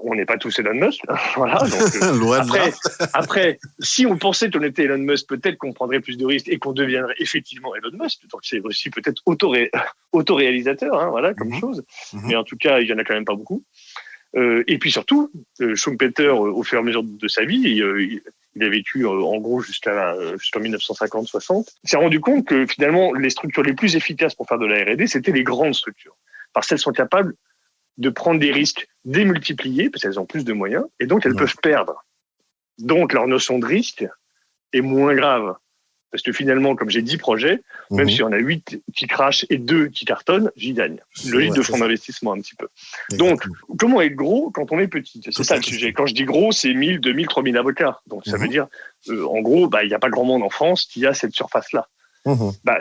on n'est pas tous Elon Musk. Voilà, donc, après, si on pensait qu'on était Elon Musk, peut-être qu'on prendrait plus de risques et qu'on deviendrait effectivement Elon Musk. Donc, c'est aussi peut-être autoréalisateur, voilà, comme chose. Mais en tout cas, il n'y en a quand même pas beaucoup. Et puis surtout, Schumpeter, au fur et à mesure de sa vie, Il a vécu en gros jusqu'en 1950-60. Il s'est rendu compte que finalement, les structures les plus efficaces pour faire de la R&D, c'était les grandes structures. Parce qu'elles sont capables de prendre des risques démultipliés, parce qu'elles ont plus de moyens, et donc elles peuvent perdre. Donc leur notion de risque est moins grave. Parce que finalement, comme j'ai 10 projets, même s'il y en a 8 qui crachent et 2 qui cartonnent, j'y gagne. Une logique de fonds d'investissement un petit peu. Donc, comment être gros quand on est petit? C'est ça le sujet. Quand je dis gros, c'est 1000, 2000, 3000 avocats. Donc ça veut dire, en gros, il n'y a pas grand monde en France qui a cette surface-là.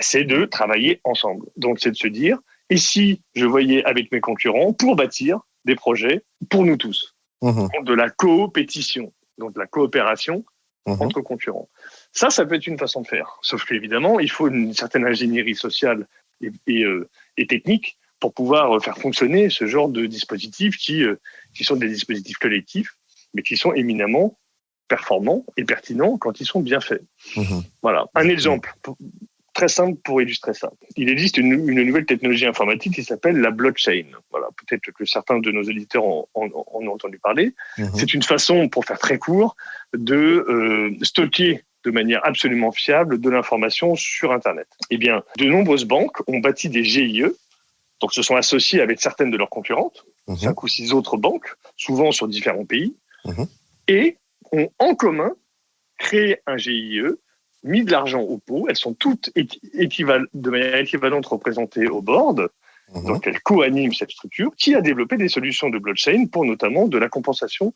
C'est de travailler ensemble. Donc c'est de se dire, et si je voyais avec mes concurrents pour bâtir des projets pour nous tous? Donc de la coopétition, donc de la coopération entre concurrents. Ça peut être une façon de faire. Sauf qu'évidemment, il faut une certaine ingénierie sociale et technique pour pouvoir faire fonctionner ce genre de dispositifs qui sont des dispositifs collectifs, mais qui sont éminemment performants et pertinents quand ils sont bien faits. Voilà. Un exemple très simple pour illustrer ça. Il existe une nouvelle technologie informatique qui s'appelle la blockchain. Voilà. Peut-être que certains de nos auditeurs en ont entendu parler. C'est une façon, pour faire très court, de stocker de manière absolument fiable de l'information sur Internet. Eh bien, de nombreuses banques ont bâti des GIE, donc se sont associées avec certaines de leurs concurrentes, 5 ou 6 autres banques, souvent sur différents pays, et ont en commun créé un GIE, mis de l'argent au pot. Elles sont toutes de manière équivalente représentées au board, donc elles co-animent cette structure, qui a développé des solutions de blockchain pour notamment de la compensation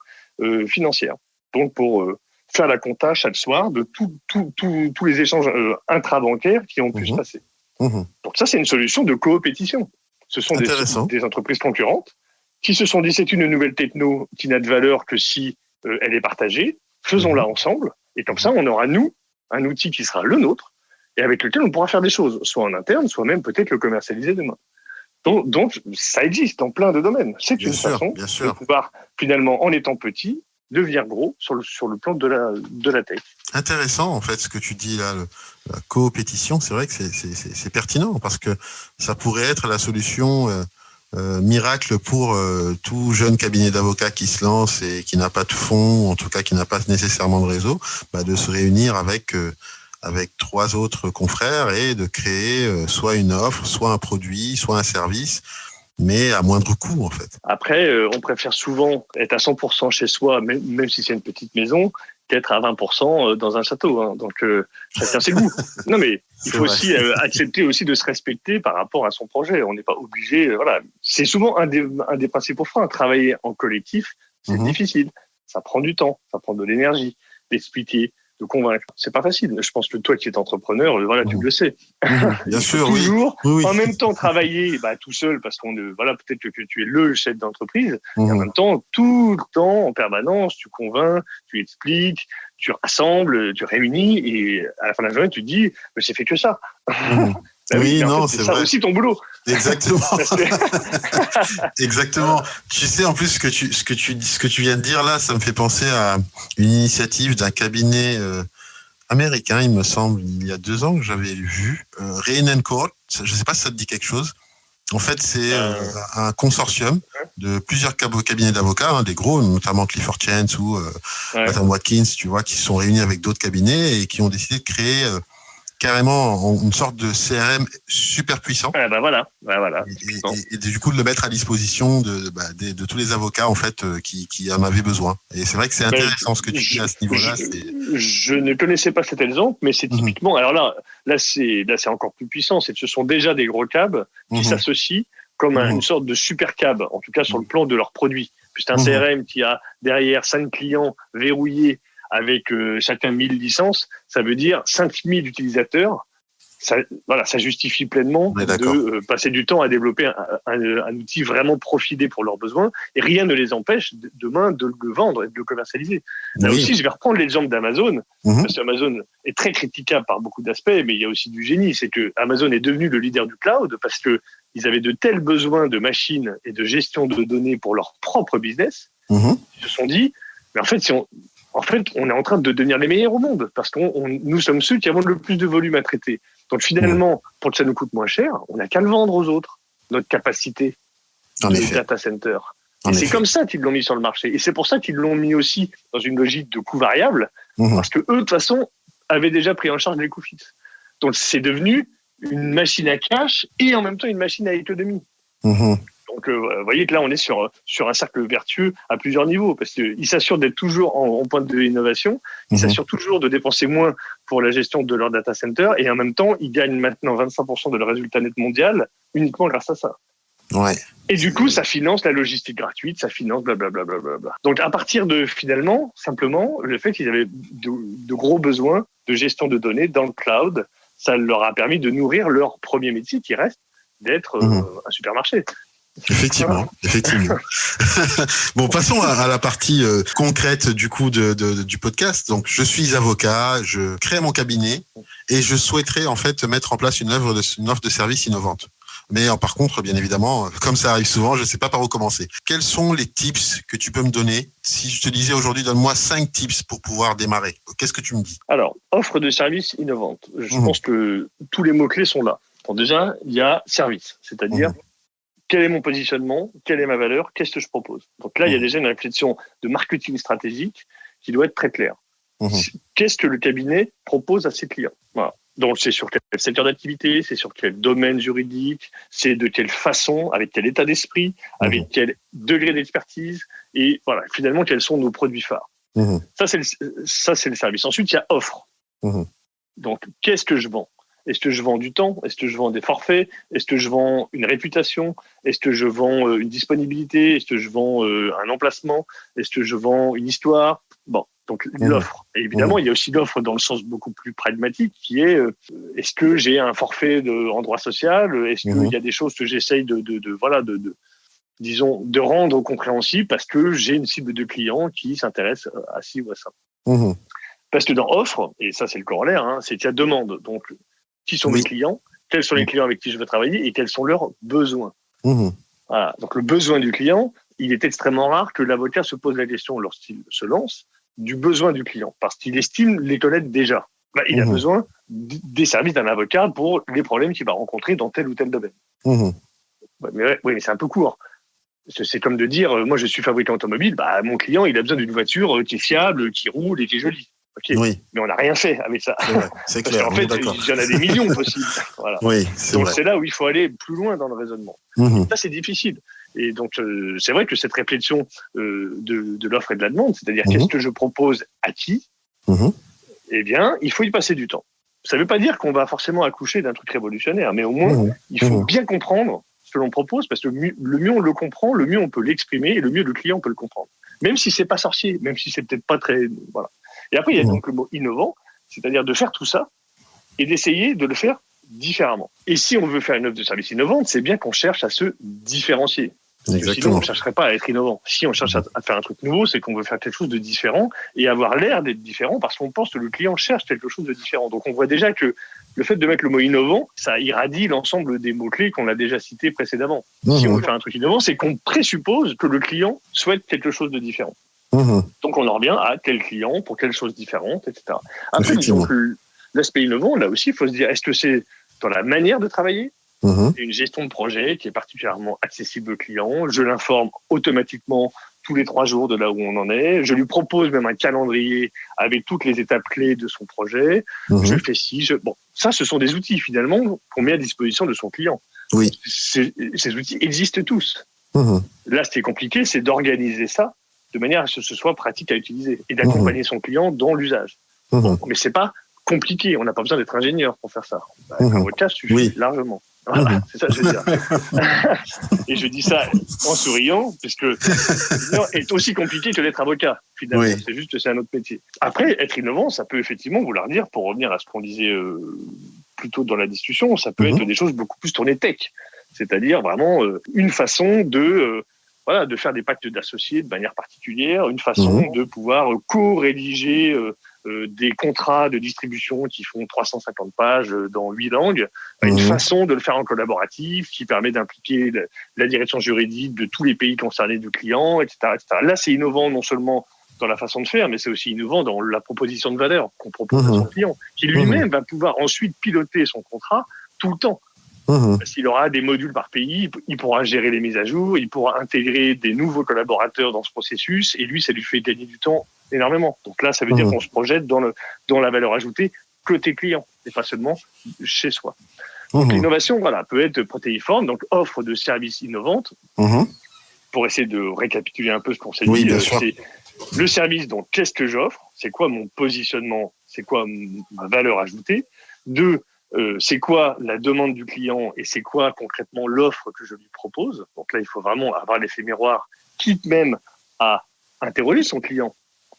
financière. Donc pour faire la compta chaque soir de tous les échanges intrabancaires qui ont pu se passer. Donc ça, c'est une solution de coopétition. Ce sont des entreprises concurrentes qui se sont dit, c'est une nouvelle techno qui n'a de valeur que si elle est partagée, faisons-la ensemble, et comme ça, on aura, nous, un outil qui sera le nôtre, et avec lequel on pourra faire des choses, soit en interne, soit même peut-être le commercialiser demain. Donc ça existe dans plein de domaines. C'est une façon de pouvoir, finalement, en étant petit, devenir gros sur le plan de la tech.
Intéressant, en fait, ce que tu dis là, la coopétition, c'est vrai que c'est pertinent, parce que ça pourrait être la solution miracle pour tout jeune cabinet d'avocats qui se lance et qui n'a pas de fonds, en tout cas qui n'a pas nécessairement de réseau, de se réunir avec 3 autres confrères et de créer soit une offre, soit un produit, soit un service, mais à moindre coût, en fait.
Après, on préfère souvent être à 100% chez soi, même si c'est une petite maison, qu'être à 20% dans un château. Hein. Donc, chacun ses goûts. Non, mais il faut aussi accepter aussi de se respecter par rapport à son projet. On n'est pas obligé. Voilà. C'est souvent un des principaux freins. Travailler en collectif, c'est difficile. Ça prend du temps, ça prend de l'énergie, d'expliquer, de convaincre. C'est pas facile. Je pense que toi qui es entrepreneur, tu le sais.
Bien sûr,
toujours, en même temps, travailler tout seul, parce peut-être que tu es le chef d'entreprise, et en même temps, tout le temps, en permanence, tu convaincs, tu expliques, tu rassembles, tu réunis, et à la fin de la journée, tu te dis, mais j'ai fait que ça.
C'est
ça
vrai.
Aussi ton boulot.
Exactement. Exactement. Tu sais, en plus, ce que tu viens de dire là, ça me fait penser à une initiative d'un cabinet américain, il me semble, il y a 2 ans que j'avais vu, Rain & Court. Je ne sais pas si ça te dit quelque chose. En fait, c'est un consortium de plusieurs cabinets d'avocats, des gros, notamment Clifford Chance ou Nathan Watkins, tu vois, qui se sont réunis avec d'autres cabinets et qui ont décidé de créer carrément une sorte de CRM super puissant.
Voilà.
Et du coup de le mettre à disposition de tous les avocats en fait qui en avaient besoin. Et c'est vrai que c'est intéressant ce que tu dis à ce niveau-là.
Je ne connaissais pas cet exemple, mais c'est typiquement. Alors là c'est encore plus puissant. C'est que ce sont déjà des gros cabs qui s'associent comme une sorte de super cab, en tout cas sur le plan de leurs produits. Puis c'est un CRM qui a derrière 5 clients verrouillés avec chacun 1000 licences, ça veut dire 5000 utilisateurs. Ça justifie pleinement de passer du temps à développer un outil vraiment profilé pour leurs besoins, et rien ne les empêche demain de le vendre et de le commercialiser. Là aussi, je vais reprendre l'exemple d'Amazon, parce qu'Amazon est très critiquable par beaucoup d'aspects, mais il y a aussi du génie. C'est que Amazon est devenu le leader du cloud parce qu'ils avaient de tels besoins de machines et de gestion de données pour leur propre business. Ils se sont dit, mais en fait, on est en train de devenir les meilleurs au monde parce que nous sommes ceux qui avons le plus de volume à traiter. Donc finalement, pour que ça nous coûte moins cher, on n'a qu'à le vendre aux autres, notre capacité de data center. Et c'est comme ça qu'ils l'ont mis sur le marché. Et c'est pour ça qu'ils l'ont mis aussi dans une logique de coût variable, Parce que eux, de toute façon, avaient déjà pris en charge les coûts fixes. Donc, c'est devenu une machine à cash et en même temps une machine à économie. Donc, vous voyez que là, on est sur un cercle vertueux à plusieurs niveaux, parce qu'ils s'assurent d'être toujours en pointe de l'innovation, ils s'assurent toujours de dépenser moins pour la gestion de leur data center, et en même temps, ils gagnent maintenant 25% de leur résultat net mondial uniquement grâce à ça.
Ouais.
Et du coup, ça finance la logistique gratuite, ça finance blablabla. Donc, à partir de, finalement, simplement, le fait qu'ils avaient de gros besoins de gestion de données dans le cloud, ça leur a permis de nourrir leur premier métier qui reste d'être un supermarché.
Effectivement. Bon, passons à la partie concrète du coup du podcast. Donc, je suis avocat, je crée mon cabinet et je souhaiterais en fait mettre en place une offre de service innovante. Mais par contre, bien évidemment, comme ça arrive souvent, je ne sais pas par où commencer. Quels sont les tips que tu peux me donner? Si je te disais aujourd'hui, donne-moi 5 tips pour pouvoir démarrer. Qu'est-ce que tu me dis?
Alors, offre de service innovante. Je pense que tous les mots-clés sont là. Bon, déjà, il y a service, c'est-à-dire quel est mon positionnement, quelle est ma valeur, qu'est-ce que je propose. Donc là, il y a déjà une réflexion de marketing stratégique qui doit être très claire. Qu'est-ce que le cabinet propose à ses clients? Voilà. Donc, c'est sur quel secteur d'activité, c'est sur quel domaine juridique, c'est de quelle façon, avec quel état d'esprit, avec quel degré d'expertise, et voilà, finalement, quels sont nos produits phares. Ça, c'est le service. Ensuite, il y a offre. Donc, qu'est-ce que je vends? Est-ce que je vends du temps? Est-ce que je vends des forfaits? Est-ce que je vends une réputation? Est-ce que je vends une disponibilité? Est-ce que je vends un emplacement? Est-ce que je vends une histoire? Bon, donc l'offre. Et évidemment, il y a aussi l'offre dans le sens beaucoup plus pragmatique qui est est-ce que j'ai un forfait en droit social? Est-ce qu'il y a des choses que j'essaye disons, de rendre compréhensibles parce que j'ai une cible de clients qui s'intéresse à ci ou à ça. Parce que dans offre, et ça c'est le corollaire, c'est qu'il y a demande. Donc, qui sont mes clients, quels sont les clients avec qui je veux travailler et quels sont leurs besoins. Voilà. Donc le besoin du client, il est extrêmement rare que l'avocat se pose la question lorsqu'il se lance du besoin du client, parce qu'il estime les connaître déjà. Il a besoin des services d'un avocat pour les problèmes qu'il va rencontrer dans tel ou tel domaine. Mais c'est un peu court. C'est comme de dire, moi je suis fabricant automobile, mon client il a besoin d'une voiture qui est fiable, qui roule et qui est jolie. Mais on n'a rien fait avec ça.
C'est
Parce
clair.
qu'en fait, il y en a des millions possibles. Voilà. Donc
vrai.
c'est là où il faut aller plus loin dans le raisonnement. Ça, c'est difficile. Et donc, c'est vrai que cette réflexion de l'offre et de la demande, c'est-à-dire qu'est-ce que je propose à qui, eh bien, il faut y passer du temps. Ça ne veut pas dire qu'on va forcément accoucher d'un truc révolutionnaire, mais au moins, il faut bien comprendre ce que l'on propose, parce que le mieux on le comprend, le mieux on peut l'exprimer, et le mieux le client peut le comprendre. Même si c'est pas sorcier, même si c'est peut-être pas très... Voilà. Et après, il y a donc le mot innovant, c'est-à-dire de faire tout ça et d'essayer de le faire différemment. Et si on veut faire une offre de service innovante, c'est bien qu'on cherche à se différencier. Sinon, on ne chercherait pas à être innovant. Si on cherche à faire un truc nouveau, c'est qu'on veut faire quelque chose de différent et avoir l'air d'être différent parce qu'on pense que le client cherche quelque chose de différent. Donc, on voit déjà que le fait de mettre le mot innovant, ça irradie l'ensemble des mots-clés qu'on a déjà cités précédemment. Si on veut faire un truc innovant, c'est qu'on présuppose que le client souhaite quelque chose de différent. Donc, on en revient à quel client, pour quelle chose différente, etc. Après, donc, l'aspect innovant, là aussi, il faut se dire, est-ce que c'est dans la manière de travailler? Une gestion de projet qui est particulièrement accessible au client. Je l'informe automatiquement tous les 3 jours de là où on en est. Je lui propose même un calendrier avec toutes les étapes clés de son projet. Je fais ci. Bon, ça, ce sont des outils, finalement, qu'on met à disposition de son client. Ces outils existent tous. Là, ce qui est compliqué, c'est d'organiser ça de manière à ce que ce soit pratique à utiliser et d'accompagner son client dans l'usage. Mais c'est pas compliqué, on n'a pas besoin d'être ingénieur pour faire ça. Un avocat suffit largement. Voilà, c'est ça que je veux dire. Et je dis ça en souriant, puisque l'ingénieur est aussi compliqué que d'être avocat, finalement. C'est juste que c'est un autre métier. Après, être innovant, ça peut effectivement vouloir dire, pour revenir à ce qu'on disait plus tôt dans la discussion, ça peut être des choses beaucoup plus tournées tech. C'est-à-dire vraiment une façon de faire des pactes d'associés de manière particulière, une façon de pouvoir co-rédiger des contrats de distribution qui font 350 pages dans 8 langues, une façon de le faire en collaboratif qui permet d'impliquer la direction juridique de tous les pays concernés du client, etc., etc. Là, c'est innovant non seulement dans la façon de faire, mais c'est aussi innovant dans la proposition de valeur qu'on propose à son client, qui lui-même va pouvoir ensuite piloter son contrat tout le temps. Parce qu'il aura des modules par pays, il pourra gérer les mises à jour, il pourra intégrer des nouveaux collaborateurs dans ce processus, et lui, ça lui fait gagner du temps énormément. Donc là, ça veut dire qu'on se projette dans la valeur ajoutée côté client, et pas seulement chez soi. Donc l'innovation, peut être protéiforme, donc offre de services innovantes. Pour essayer de récapituler un peu ce qu'on s'est dit, c'est le service, donc qu'est-ce que j'offre, c'est quoi mon positionnement, c'est quoi ma valeur ajoutée. 2, c'est quoi la demande du client et c'est quoi concrètement l'offre que je lui propose. Donc là, il faut vraiment avoir l'effet miroir, quitte même à interroger son client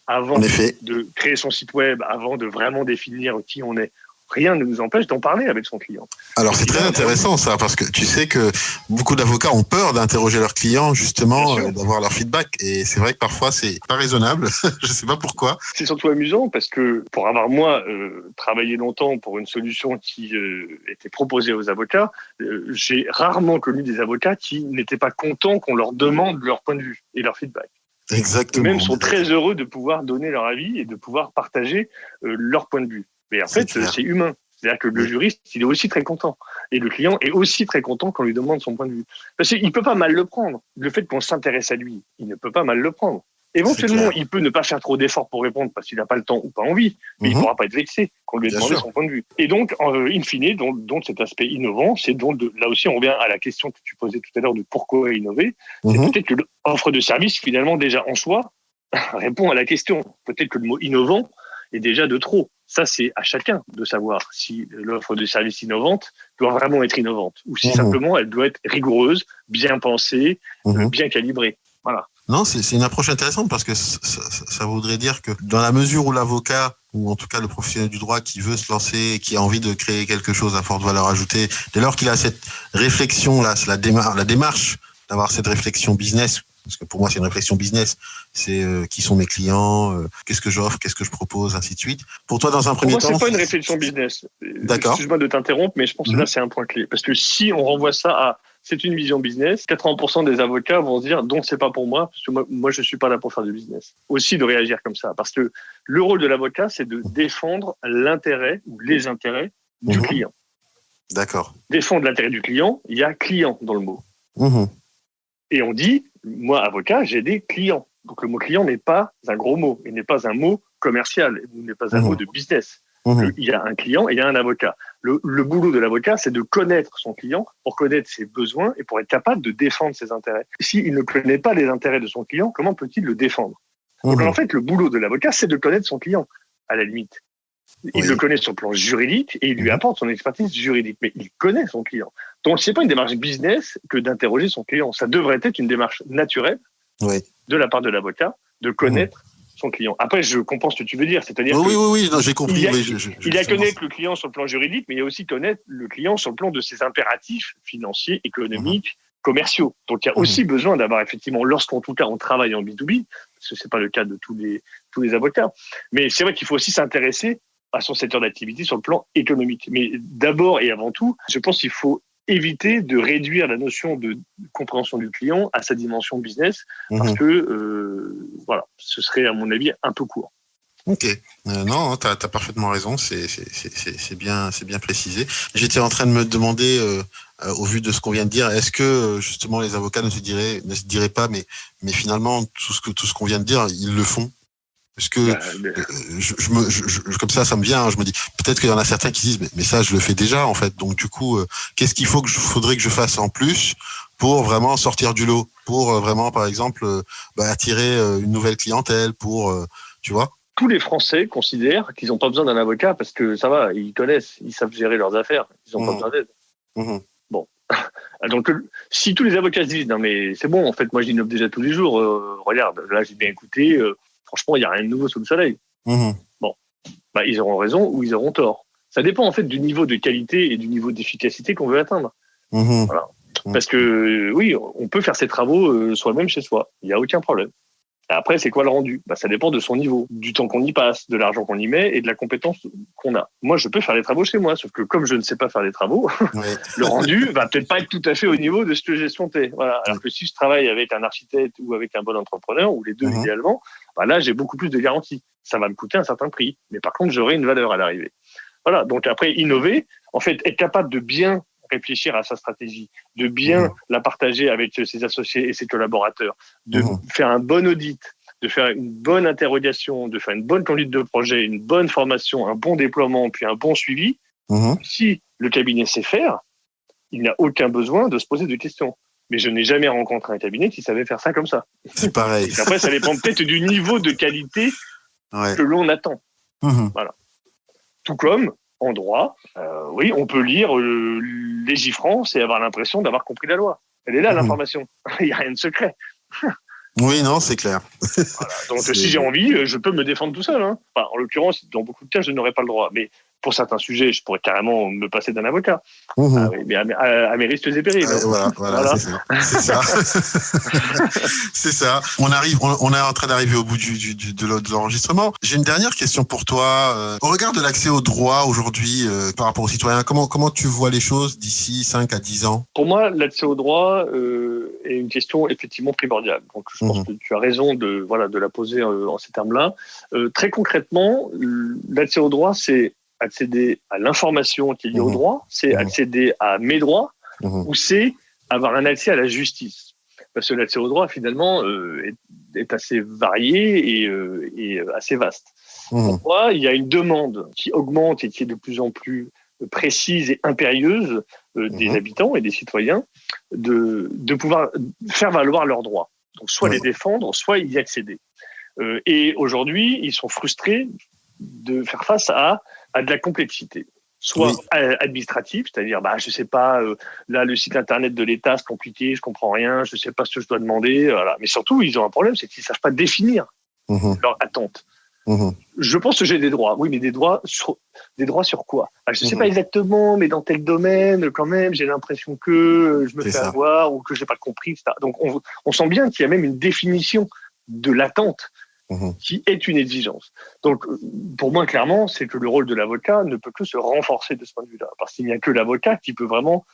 avant de créer son site web, avant de vraiment définir qui on est. Rien ne nous empêche d'en parler avec son client.
Alors c'est très intéressant ça, parce que tu sais que beaucoup d'avocats ont peur d'interroger leurs clients, justement, d'avoir leur feedback, et c'est vrai que parfois c'est pas raisonnable. Je sais pas pourquoi.
C'est surtout amusant parce que pour avoir moi travaillé longtemps pour une solution qui était proposée aux avocats, j'ai rarement connu des avocats qui n'étaient pas contents qu'on leur demande leur point de vue et leur feedback.
Exactement.
Eux-mêmes sont très heureux de pouvoir donner leur avis et de pouvoir partager leur point de vue. Mais en fait, c'est humain. C'est-à-dire que le juriste, il est aussi très content. Et le client est aussi très content qu'on lui demande son point de vue. Parce qu'il ne peut pas mal le prendre. Le fait qu'on s'intéresse à lui, il ne peut pas mal le prendre. Éventuellement, il peut ne pas faire trop d'efforts pour répondre parce qu'il n'a pas le temps ou pas envie, mais il ne pourra pas être vexé qu'on lui ait demandé son point de vue. Et donc, in fine, donc cet aspect innovant, c'est donc là aussi, on revient à la question que tu posais tout à l'heure de pourquoi innover. C'est peut-être que l'offre de service, finalement, déjà en soi, répond à la question. Peut-être que le mot innovant est déjà de trop. Ça, c'est à chacun de savoir si l'offre de service innovante doit vraiment être innovante ou si simplement elle doit être rigoureuse, bien pensée, bien calibrée. Voilà.
Non, c'est une approche intéressante parce que ça voudrait dire que dans la mesure où l'avocat, ou en tout cas le professionnel du droit qui veut se lancer, qui a envie de créer quelque chose à forte valeur ajoutée, dès lors qu'il a cette réflexion-là, c'est la démarche d'avoir cette réflexion business, parce que pour moi c'est une réflexion business, c'est qui sont mes clients, qu'est-ce que j'offre, qu'est-ce que je propose, ainsi de suite. Pour toi, dans un premier temps...
Pour moi, c'est pas une réflexion business.
D'accord.
Excuse-moi de t'interrompre, mais je pense que là c'est un point clé. Parce que si on renvoie ça à c'est une vision business, 80% des avocats vont se dire donc c'est pas pour moi, parce que moi je suis pas là pour faire du business. Aussi de réagir comme ça, parce que le rôle de l'avocat, c'est de défendre l'intérêt ou les intérêts du client.
D'accord.
Défendre l'intérêt du client, il y a client dans le mot. Et on dit, moi avocat, j'ai des clients. Donc le mot client n'est pas un gros mot, il n'est pas un mot commercial, il n'est pas un mot de business. Il y a un client et il y a un avocat. Le boulot de l'avocat, c'est de connaître son client pour connaître ses besoins et pour être capable de défendre ses intérêts. S'il ne connaît pas les intérêts de son client, comment peut-il le défendre? Donc en fait, le boulot de l'avocat, c'est de connaître son client, à la limite. Il le connaît sur le plan juridique et il lui apporte son expertise juridique, mais il connaît son client. Donc c'est pas une démarche business que d'interroger son client. Ça devrait être une démarche naturelle de la part de l'avocat de connaître son client. Après, je comprends ce que tu veux dire, c'est-à-dire
oui, non, j'ai compris.
Il y a connaître le client sur le plan juridique, mais il y a aussi connaître le client sur le plan de ses impératifs financiers, économiques, commerciaux. Donc, il y a aussi besoin d'avoir effectivement, lorsqu'en tout cas on travaille en B2B, parce que c'est pas le cas de tous les avocats, mais c'est vrai qu'il faut aussi s'intéresser à son secteur d'activité sur le plan économique. Mais d'abord et avant tout, je pense qu'il faut éviter de réduire la notion de compréhension du client à sa dimension business, parce que ce serait à mon avis un peu court.
Ok, non, t'as parfaitement raison, c'est bien précisé. J'étais en train de me demander, au vu de ce qu'on vient de dire, est-ce que justement les avocats ne se diraient pas, mais finalement tout ce qu'on vient de dire, ils le font. Parce que comme ça me vient, je me dis peut-être qu'il y en a certains qui disent mais ça je le fais déjà en fait. Donc du coup, qu'est-ce qu'il faudrait que je fasse en plus pour vraiment sortir du lot, pour vraiment par exemple attirer une nouvelle clientèle, pour tu vois.
Tous les Français considèrent qu'ils n'ont pas besoin d'un avocat parce que ça va, ils connaissent, ils savent gérer leurs affaires, ils n'ont pas besoin d'aide. Bon, donc si tous les avocats se disent non mais c'est bon, en fait moi j'innove déjà tous les jours, regarde, là j'ai bien écouté. Franchement, il n'y a rien de nouveau sous le soleil. Bon, ils auront raison ou ils auront tort. Ça dépend en fait du niveau de qualité et du niveau d'efficacité qu'on veut atteindre. Voilà. Parce que oui, on peut faire ses travaux soi-même chez soi. Il n'y a aucun problème. Et après, c'est quoi le rendu? Ça dépend de son niveau, du temps qu'on y passe, de l'argent qu'on y met et de la compétence qu'on a. Moi, je peux faire les travaux chez moi, sauf que comme je ne sais pas faire les travaux, le rendu va peut-être pas être tout à fait au niveau de ce que j'ai escompté. Voilà. Alors que si je travaille avec un architecte ou avec un bon entrepreneur, ou les deux idéalement, là, j'ai beaucoup plus de garanties. Ça va me coûter un certain prix, mais par contre, j'aurai une valeur à l'arrivée. Voilà. Donc après, innover, en fait, être capable de bien réfléchir à sa stratégie, de bien la partager avec ses associés et ses collaborateurs, de faire un bon audit, de faire une bonne interrogation, de faire une bonne conduite de projet, une bonne formation, un bon déploiement, puis un bon suivi. Si le cabinet sait faire, il n'a aucun besoin de se poser de questions. Mais je n'ai jamais rencontré un cabinet qui savait faire ça comme ça.
C'est pareil.
Et après, ça dépend peut-être du niveau de qualité que l'on attend. Voilà. Tout comme, en droit, oui, on peut lire Légifrance et avoir l'impression d'avoir compris la loi. Elle est là, l'information. Il n'y a rien de secret.
Oui, non, c'est clair.
Voilà. Donc, si j'ai envie, je peux me défendre tout seul. Hein. Enfin, en l'occurrence, dans beaucoup de cas, je n'aurais pas le droit. Mais pour certains sujets, je pourrais carrément me passer d'un avocat. Ah oui, mais à mes risques et périls.
Voilà. C'est ça. C'est ça. On est en train d'arriver au bout de l'enregistrement. J'ai une dernière question pour toi. Au regard de l'accès au droit aujourd'hui, par rapport aux citoyens, comment tu vois les choses d'ici 5 à 10 ans?
Pour moi, l'accès au droit est une question effectivement primordiale. Donc, je pense que tu as raison de la poser en ces termes-là. Très concrètement, l'accès au droit, c'est accéder à l'information qui est liée au droit, c'est accéder à mes droits, ou c'est avoir un accès à la justice. Parce que l'accès au droit, finalement, est assez varié et assez vaste. Pour moi, il y a une demande qui augmente et qui est de plus en plus précise et impérieuse des habitants et des citoyens de pouvoir faire valoir leurs droits. Donc, soit les défendre, soit y accéder. Et aujourd'hui, ils sont frustrés de faire face à de la complexité, soit administrative, c'est-à-dire, je sais pas, là, le site internet de l'État, c'est compliqué, je comprends rien, je sais pas ce que je dois demander, voilà. Mais surtout, ils ont un problème, c'est qu'ils savent pas définir leurs attentes. Je pense que j'ai des droits. Oui, mais des droits sur quoi? Je sais pas exactement, mais dans tel domaine, quand même, j'ai l'impression que je me fais avoir ou que j'ai pas compris, etc. Donc, on sent bien qu'il y a même une définition de l'attente qui est une exigence. Donc, pour moi, clairement, c'est que le rôle de l'avocat ne peut que se renforcer de ce point de vue-là, parce qu'il n'y a que l'avocat qui peut vraiment,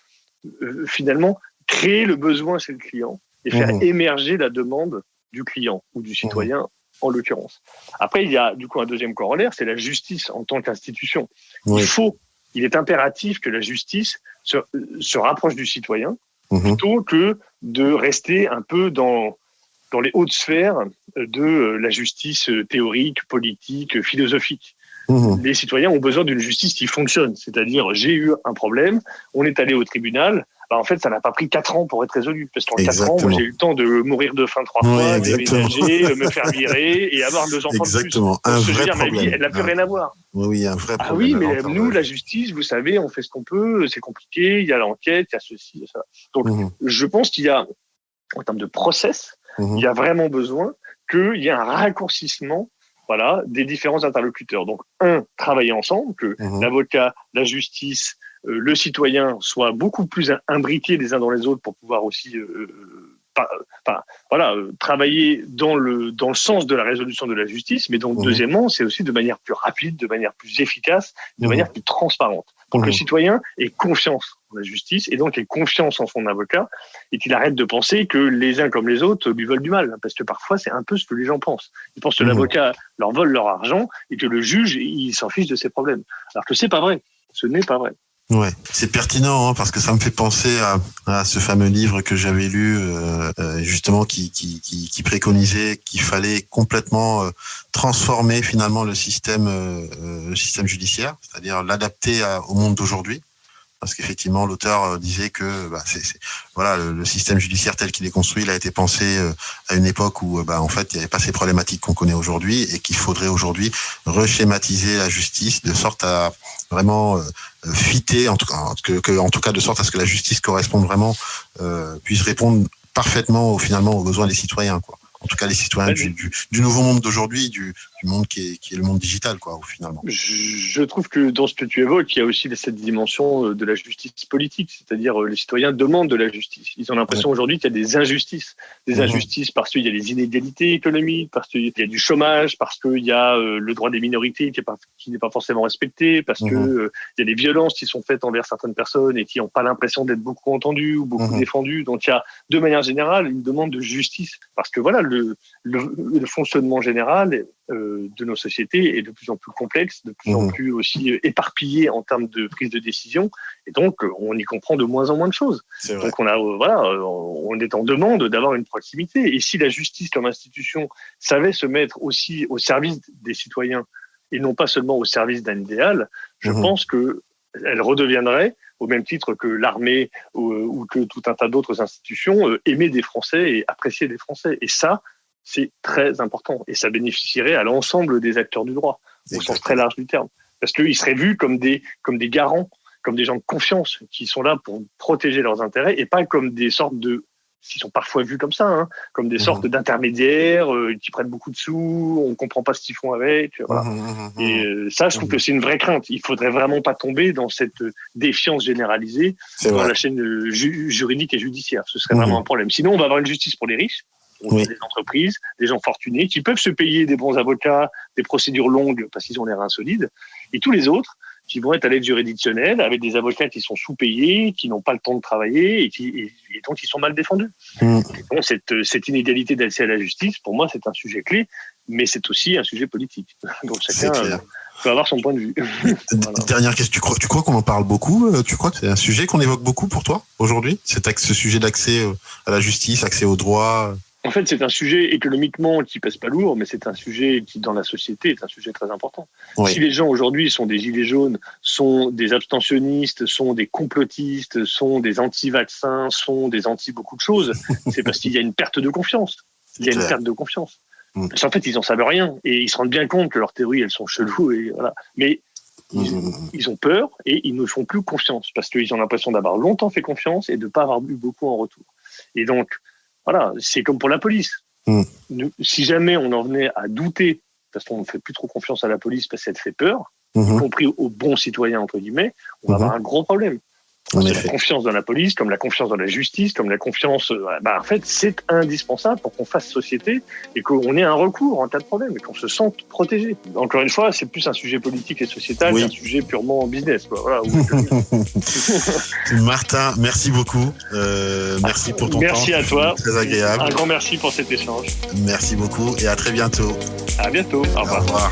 finalement, créer le besoin chez le client et faire émerger la demande du client ou du citoyen, en l'occurrence. Après, il y a du coup un deuxième corollaire, c'est la justice en tant qu'institution. Il est impératif que la justice se rapproche du citoyen plutôt que de rester un peu dans les hautes sphères de la justice théorique, politique, philosophique. Les citoyens ont besoin d'une justice qui fonctionne. C'est-à-dire, j'ai eu un problème, on est allé au tribunal, en fait, ça n'a pas pris 4 ans pour être résolu. Parce qu'en 4 ans, moi, j'ai eu le temps de mourir de faim 3 fois, déménager, me faire virer et avoir 2 enfants de plus.
Exactement, un vrai problème.
Ma vie, elle n'a plus rien à voir.
Oui, un vrai problème.
Ah oui, mais nous, la justice, vous savez, on fait ce qu'on peut, c'est compliqué, il y a l'enquête, il y a ceci, il y a ça. Donc, je pense qu'il y a, en termes de process, il y a vraiment besoin qu'il y ait un raccourcissement des différents interlocuteurs. Donc, travailler ensemble, que l'avocat, la justice, le citoyen soient beaucoup plus imbriqués les uns dans les autres pour pouvoir aussi travailler dans le sens de la résolution de la justice, mais donc deuxièmement, c'est aussi de manière plus rapide, de manière plus efficace, de manière plus transparente, pour que le citoyen ait confiance en la justice et donc ait confiance en son avocat et qu'il arrête de penser que les uns comme les autres lui veulent du mal, parce que parfois c'est un peu ce que les gens pensent. Ils pensent que l'avocat leur vole leur argent et que le juge, il s'en fiche de ses problèmes. Alors que c'est pas vrai. Ce n'est pas vrai.
Ouais, c'est pertinent parce que ça me fait penser à ce fameux livre que j'avais lu justement qui préconisait qu'il fallait complètement transformer finalement le système judiciaire, c'est-à-dire l'adapter au monde d'aujourd'hui. Parce qu'effectivement, l'auteur disait que le système judiciaire tel qu'il est construit, il a été pensé à une époque où en fait il n'y avait pas ces problématiques qu'on connaît aujourd'hui et qu'il faudrait aujourd'hui reschématiser la justice de sorte à vraiment fitter, en tout cas de sorte à ce que la justice corresponde vraiment, puisse répondre parfaitement aux besoins des citoyens, quoi. En tout cas, les citoyens du nouveau monde d'aujourd'hui, du monde qui est le monde digital, quoi, finalement.
Je trouve que dans ce que tu évoques, il y a aussi cette dimension de la justice politique, c'est-à-dire les citoyens demandent de la justice. Ils ont l'impression aujourd'hui qu'il y a des injustices. Des injustices parce qu'il y a des inégalités économiques, parce qu'il y a du chômage, parce qu'il y a le droit des minorités qui n'est pas forcément respecté, parce que il y a des violences qui sont faites envers certaines personnes et qui n'ont pas l'impression d'être beaucoup entendues ou beaucoup défendues. Donc il y a, de manière générale, une demande de justice. Parce que le fonctionnement général de nos sociétés est de plus en plus complexe, de plus en plus aussi éparpillée en termes de prise de décision, et donc on y comprend de moins en moins de choses. Donc on est en demande d'avoir une proximité. Et si la justice comme institution savait se mettre aussi au service des citoyens et non pas seulement au service d'un idéal, je pense que elle redeviendrait, au même titre que l'armée ou que tout un tas d'autres institutions, aimer des Français et apprécier des Français. Et ça, c'est très important. Et ça bénéficierait à l'ensemble des acteurs du droit, au sens très large du terme. Parce qu'ils seraient vus comme des garants, comme des gens de confiance qui sont là pour protéger leurs intérêts et pas comme des sortes de... Ils sont parfois vus comme ça, comme des sortes d'intermédiaires qui prennent beaucoup de sous, on ne comprend pas ce qu'ils font avec. Voilà. Et ça, je trouve que c'est une vraie crainte. Il ne faudrait vraiment pas tomber dans cette défiance généralisée dans la chaîne juridique et judiciaire. Ce serait vraiment un problème. Sinon, on va avoir une justice pour les riches, des entreprises, des gens fortunés qui peuvent se payer des bons avocats, des procédures longues parce qu'ils ont les reins solides, et tous les autres qui vont être à l'aide juridictionnelle avec des avocats qui sont sous-payés, qui n'ont pas le temps de travailler et donc qui sont mal défendus. Donc, cette inégalité d'accès à la justice, pour moi, c'est un sujet clé, mais c'est aussi un sujet politique. Donc chacun peut avoir son point de vue.
Dernière question, tu crois qu'on en parle beaucoup? Tu crois que c'est un sujet qu'on évoque beaucoup pour toi aujourd'hui? Ce sujet d'accès à la justice, accès au droit?
En fait, c'est un sujet économiquement qui pèse pas lourd, mais c'est un sujet qui, dans la société, est un sujet très important. Si les gens aujourd'hui sont des gilets jaunes, sont des abstentionnistes, sont des complotistes, sont des anti-vaccins, sont des anti-beaucoup de choses, c'est parce qu'il y a une perte de confiance. Il y a une perte de confiance. Parce qu'en fait, ils en savent rien et ils se rendent bien compte que leurs théories, elles sont cheloues et voilà. Mais ils ont peur et ils ne font plus confiance parce qu'ils ont l'impression d'avoir longtemps fait confiance et de ne pas avoir eu beaucoup en retour. Et donc, voilà, c'est comme pour la police. Si jamais on en venait à douter, parce qu'on ne fait plus trop confiance à la police parce qu'elle fait peur, y compris aux bons citoyens, entre guillemets, on va avoir un gros problème. La confiance dans la police, comme la confiance dans la justice, comme la confiance... en fait, c'est indispensable pour qu'on fasse société et qu'on ait un recours en cas de problème et qu'on se sente protégé. Encore une fois, c'est plus un sujet politique et sociétal qu'un sujet purement business. Voilà.
Martin, merci beaucoup. Merci pour ton temps.
Merci à toi.
Très agréable.
Un grand merci pour cet échange.
Merci beaucoup et à très bientôt.
À bientôt. Au revoir.
Au revoir.